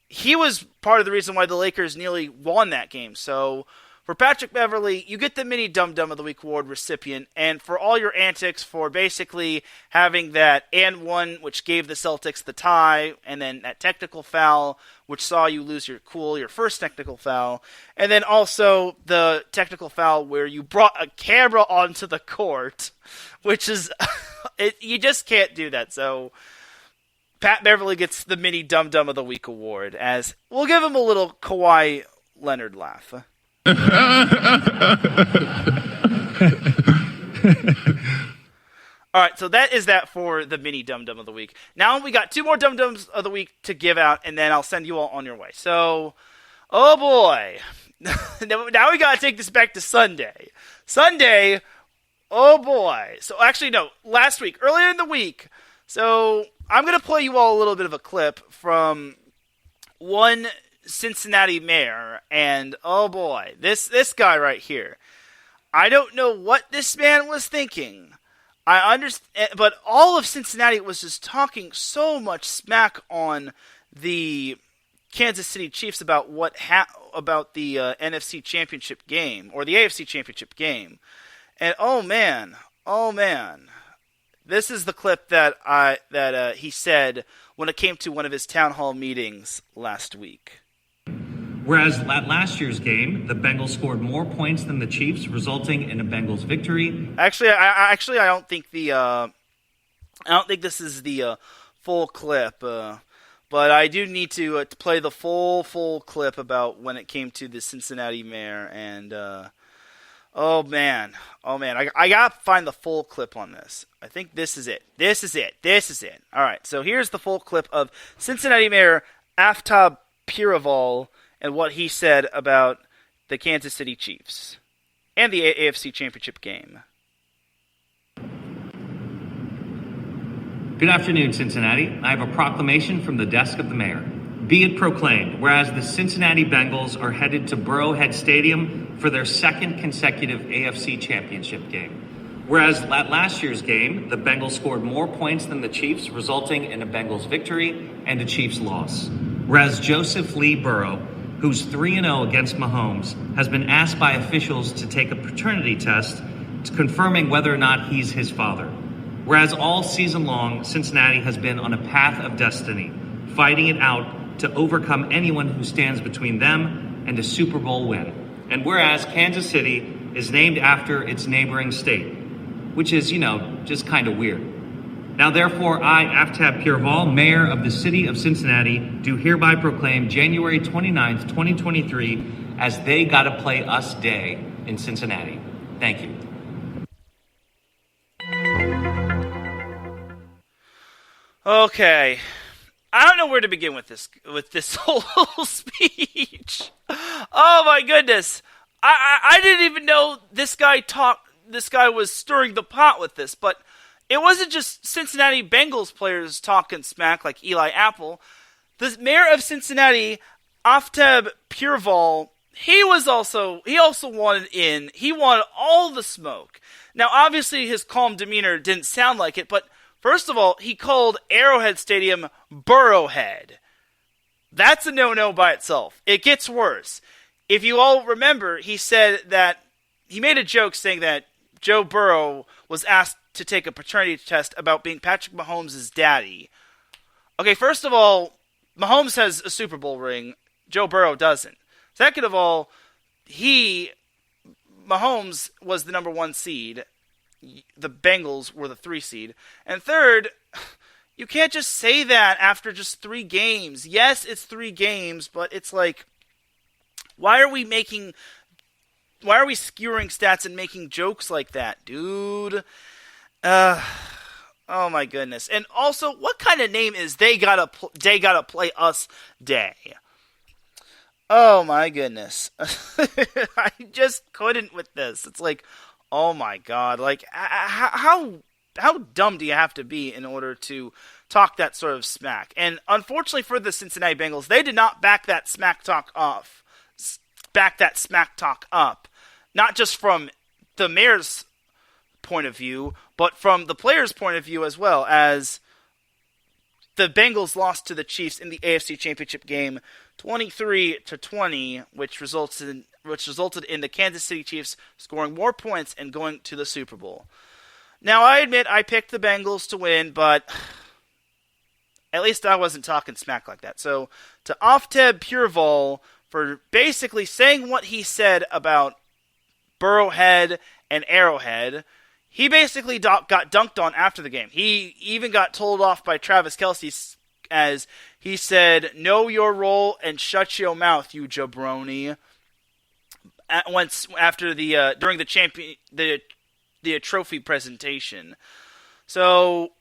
he was part of the reason why the Lakers nearly won that game. So for Patrick Beverley, you get the mini dum-dum of the week award recipient, and for all your antics for basically having that and one, which gave the Celtics the tie, and then that technical foul, which saw you lose your cool, your first technical foul, and then also the technical foul where you brought a camera onto the court, which is, you just can't do that. So Pat Beverley gets the mini dum-dum of the week award, as we'll give him a little Kawhi Leonard laugh. All right, so that is that for the mini dum-dum of the week. Now we got 2 more dum-dums of the week to give out, and then I'll send you all on your way. So, oh boy. Now we got to take this back to Sunday. Sunday, oh boy. So actually, no, last week, earlier in the week. So I'm going to play you all a little bit of a clip from one Cincinnati mayor, and oh boy, this guy right here. I don't know what this man was thinking. I understand, but all of Cincinnati was just talking so much smack on the Kansas City Chiefs about about the NFC Championship game or the AFC Championship game, and oh man, this is the clip that he said when it came to one of his town hall meetings last week. Whereas at last year's game, the Bengals scored more points than the Chiefs, resulting in a Bengals victory. Actually, I don't think this is the full clip, but I do need to play the full clip about when it came to the Cincinnati mayor, and oh man, I gotta find the full clip on this. I think this is it. All right, so here's the full clip of Cincinnati mayor Aftab Piraval and what he said about the Kansas City Chiefs and the AFC Championship game. Good afternoon, Cincinnati. I have a proclamation from the desk of the mayor. Be it proclaimed, whereas the Cincinnati Bengals are headed to Burrowhead Stadium for their second consecutive AFC Championship game. Whereas at last year's game, the Bengals scored more points than the Chiefs, resulting in a Bengals victory and a Chiefs loss. Whereas Joseph Lee Burrow, who's 3-0 against Mahomes, has been asked by officials to take a paternity test confirming whether or not he's his father. Whereas all season long, Cincinnati has been on a path of destiny, fighting it out to overcome anyone who stands between them and a Super Bowl win. And whereas Kansas City is named after its neighboring state, which is, just kind of weird. Now, therefore, I, Aftab Piraval, Mayor of the City of Cincinnati, do hereby proclaim January 29th, 2023 as They Gotta Play Us Day in Cincinnati. Thank you. Okay. I don't know where to begin with this whole speech. Oh my goodness. I didn't even know this guy was stirring the pot with this, but it wasn't just Cincinnati Bengals players talking smack like Eli Apple. The mayor of Cincinnati, Aftab Piraval, he also wanted in. He wanted all the smoke. Now, obviously, his calm demeanor didn't sound like it, but first of all, he called Arrowhead Stadium Burrowhead. That's a no-no by itself. It gets worse. If you all remember, he said that he made a joke saying that Joe Burrow was asked to take a paternity test about being Patrick Mahomes' daddy. Okay, first of all, Mahomes has a Super Bowl ring. Joe Burrow doesn't. Second of all, Mahomes was the number 1 seed. The Bengals were the 3 seed. And third, you can't just say that after just 3 games. Yes, it's 3 games, but it's like, why are we skewering stats and making jokes like that, dude? Oh my goodness. And also, what kind of name is They Gotta Play Us Day? Oh my goodness. I just couldn't with this. It's like, oh my god. Like, how dumb do you have to be in order to talk that sort of smack? And unfortunately for the Cincinnati Bengals, they did not back that smack talk off. back that smack talk up, not just from the mayor's point of view, but from the players' point of view as well, as the Bengals lost to the Chiefs in the AFC Championship game 23-20, which resulted in the Kansas City Chiefs scoring more points and going to the Super Bowl. Now, I admit I picked the Bengals to win, but at least I wasn't talking smack like that. So, to Ofteb Pureval for basically saying what he said about Burrowhead and Arrowhead, he basically got dunked on after the game. He even got told off by Travis Kelce as he said, "Know your role and shut your mouth, you jabroni." During the trophy presentation. So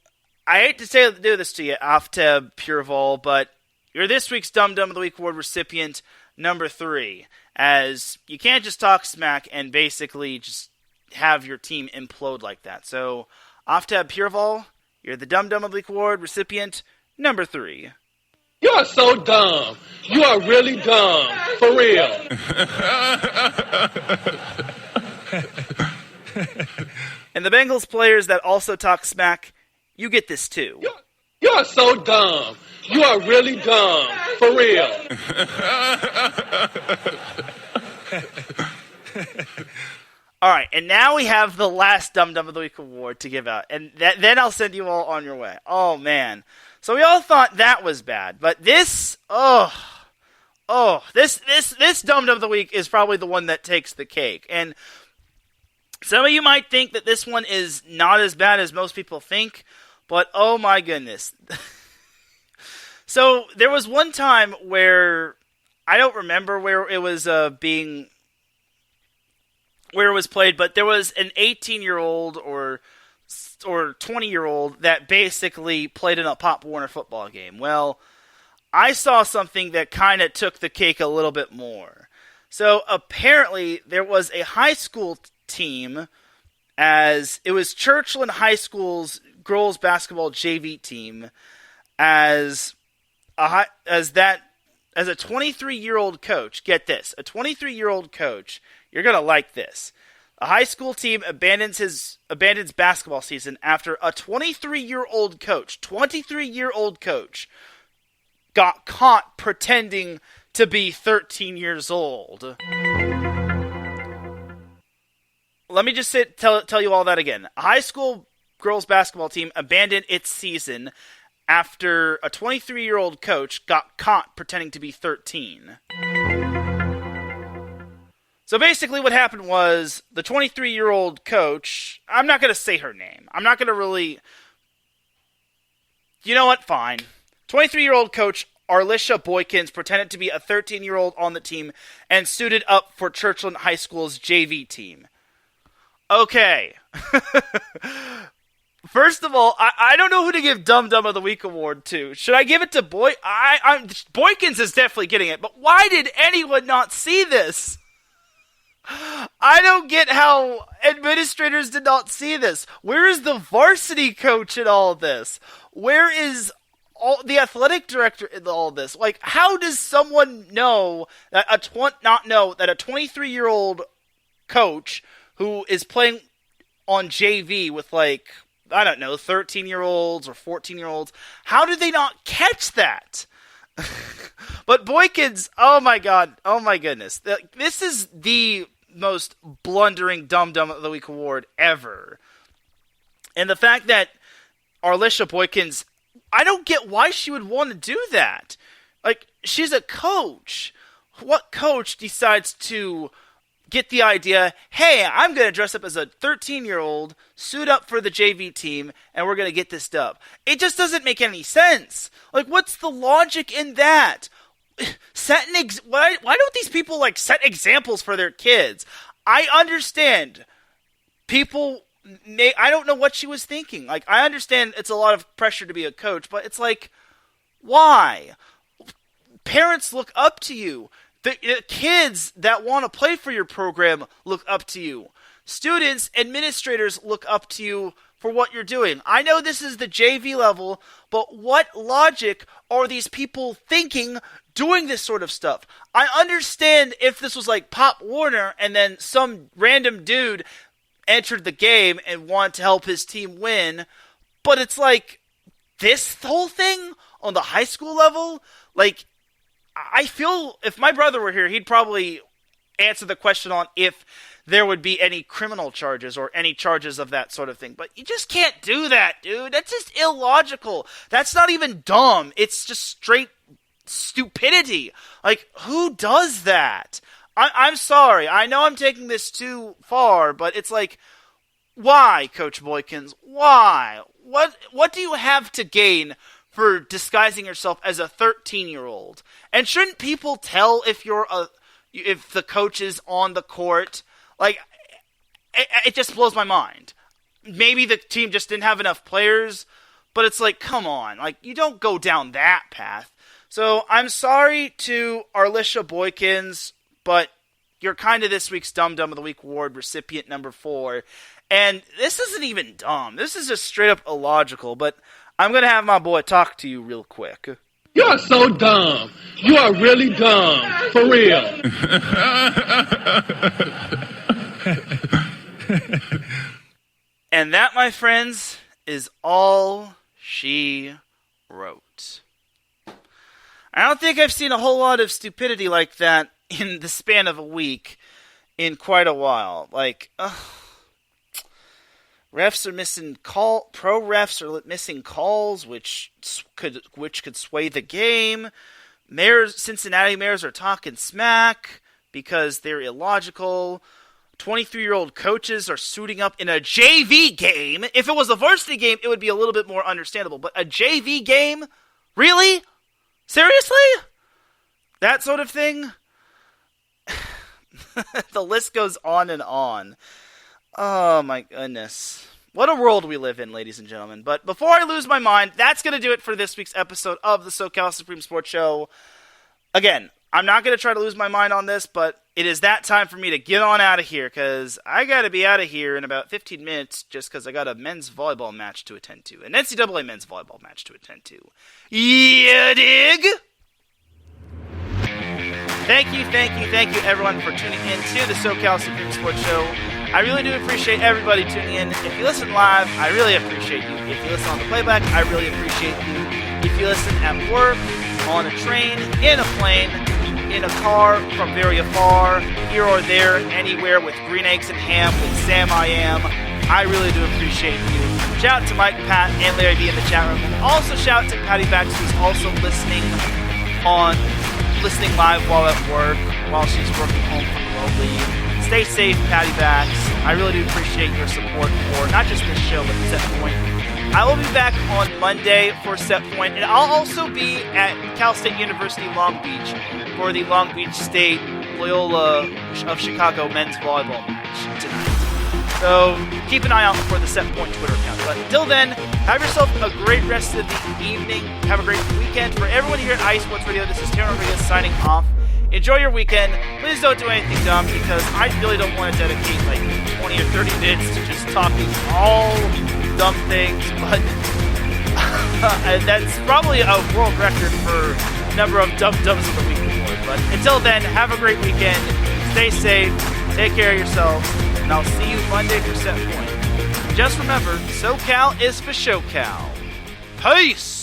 I hate to do this to you, Ofteb Pureval, but you're this week's Dum Dum of the Week award recipient number 3, as you can't just talk smack and basically just have your team implode like that. So, Ofteb Pureval, you're the Dum Dum of the Week award recipient number 3. You are so dumb. You are really dumb. For real. And the Bengals players that also talk smack, you get this too. You are so dumb. You are really dumb. For real. All right, and now we have the last Dum Dum of the Week award to give out, and then I'll send you all on your way. Oh, man. So we all thought that was bad, but this Dum Dum of the Week is probably the one that takes the cake. And some of you might think that this one is not as bad as most people think, but oh my goodness. So there was one time where, I don't remember where it was played, but there was an 18-year-old or 20-year-old that basically played in a Pop Warner football game. Well, I saw something that kind of took the cake a little bit more. So apparently there was a high school team, as it was Churchland High School's girls basketball JV team, as a 23-year-old coach. Get this, a 23-year-old coach. You're gonna like this. A high school team abandons basketball season after a 23-year-old coach got caught pretending to be 13 years old. Let me just tell you all that again. A high school girls basketball team abandoned its season after a 23-year-old coach got caught pretending to be 13. So basically what happened was the 23-year-old coach, I'm not going to say her name. I'm not going to really... You know what? Fine. 23-year-old coach Arlisha Boykins pretended to be a 13-year-old on the team and suited up for Churchland High School's JV team. Okay. First of all, I don't know who to give Dum Dum of the Week award to. Should I give it to Boykins is definitely getting it, but why did anyone not see this? I don't get how administrators did not see this. Where is the varsity coach in all this? Where is the athletic director in all this? Like, how does someone know that not know that a 23-year-old coach who is playing on JV with, like, I don't know, 13-year-olds or 14-year-olds, how did they not catch that? But Boykins, oh my goodness. This is the most blundering Dum Dum of the Week award ever. And the fact that Arlisha Boykins, I don't get why she would want to do that. Like, she's a coach. What coach decides to get the idea, hey, I'm going to dress up as a 13-year-old, suit up for the JV team, and we're going to get this dub? It just doesn't make any sense. Like, what's the logic in that? Why don't these people, like, set examples for their kids? I understand. I don't know what she was thinking. Like, I understand it's a lot of pressure to be a coach, but it's like, why? Parents look up to you. The kids that want to play for your program look up to you. Students, administrators look up to you for what you're doing. I know this is the JV level, but what logic are these people thinking doing this sort of stuff. I understand if this was like Pop Warner and then some random dude entered the game and wanted to help his team win, but it's like this whole thing on the high school level, like, I feel if my brother were here, he'd probably answer the question on if there would be any criminal charges or any charges of that sort of thing. But you just can't do that, dude. That's just illogical. That's not even dumb. It's just straight stupidity. Like, who does that? I'm sorry. I know I'm taking this too far, but it's like, why, Coach Boykins? Why? What do you have to gain for disguising yourself as a 13-year-old? And shouldn't people tell if if the coach is on the court? Like, it just blows my mind. Maybe the team just didn't have enough players, but it's like, come on. Like, you don't go down that path. So I'm sorry to Arlisha Boykins, but you're kind of this week's Dum Dum of the Week award recipient number 4. And this isn't even dumb. This is just straight up illogical, but I'm going to have my boy talk to you real quick. You are so dumb. You are really dumb. For real. And that, my friends, is all she wrote. I don't think I've seen a whole lot of stupidity like that in the span of a week in quite a while. Like, refs are missing pro refs are missing calls, which could sway the game. Cincinnati mayors are talking smack because they're illogical. 23-year-old coaches are suiting up in a JV game. If it was a varsity game, it would be a little bit more understandable. But a JV game? Really? Seriously? That sort of thing? The list goes on and on. Oh my goodness. What a world we live in, ladies and gentlemen. But before I lose my mind, that's going to do it for this week's episode of the SoCal Supreme Sports Show. Again, I'm not going to try to lose my mind on this, but it is that time for me to get on out of here, because I got to be out of here in about 15 minutes just because I got a men's volleyball match to attend to. An NCAA men's volleyball match to attend to. Yeah, dig? Thank you, everyone, for tuning in to the SoCal Supreme Sports Show. I really do appreciate everybody tuning in. If you listen live, I really appreciate you. If you listen on the playback, I really appreciate you. If you listen at work, on a train, in a plane, in a car, from very afar, here or there, anywhere, with green eggs and ham, with Sam I Am, I really do appreciate you. Shout out to Mike, Pat, and Larry B in the chat room. And also shout out to Patty Bax, who's also listening live while at work, while she's working home from remotely. Stay safe, Patty Bax. I really do appreciate your support for not just this show, but Set Point. I will be back on Monday for Set Point, and I'll also be at Cal State University Long Beach for the Long Beach State Loyola of Chicago men's volleyball match tonight. So keep an eye out for the Set Point Twitter account. But until then, have yourself a great rest of the evening. Have a great weekend. For everyone here at iSports Radio, this is Teran Rodriguez signing off. Enjoy your weekend. Please don't do anything dumb, because I really don't want to dedicate like 20 or 30 minutes to just talking all dumb things. But that's probably a world record for number of dumb dumbs of the week award. But until then, have a great weekend. Stay safe. Take care of yourselves. And I'll see you Monday for Set Point. Just remember, SoCal is for SoCal. Peace!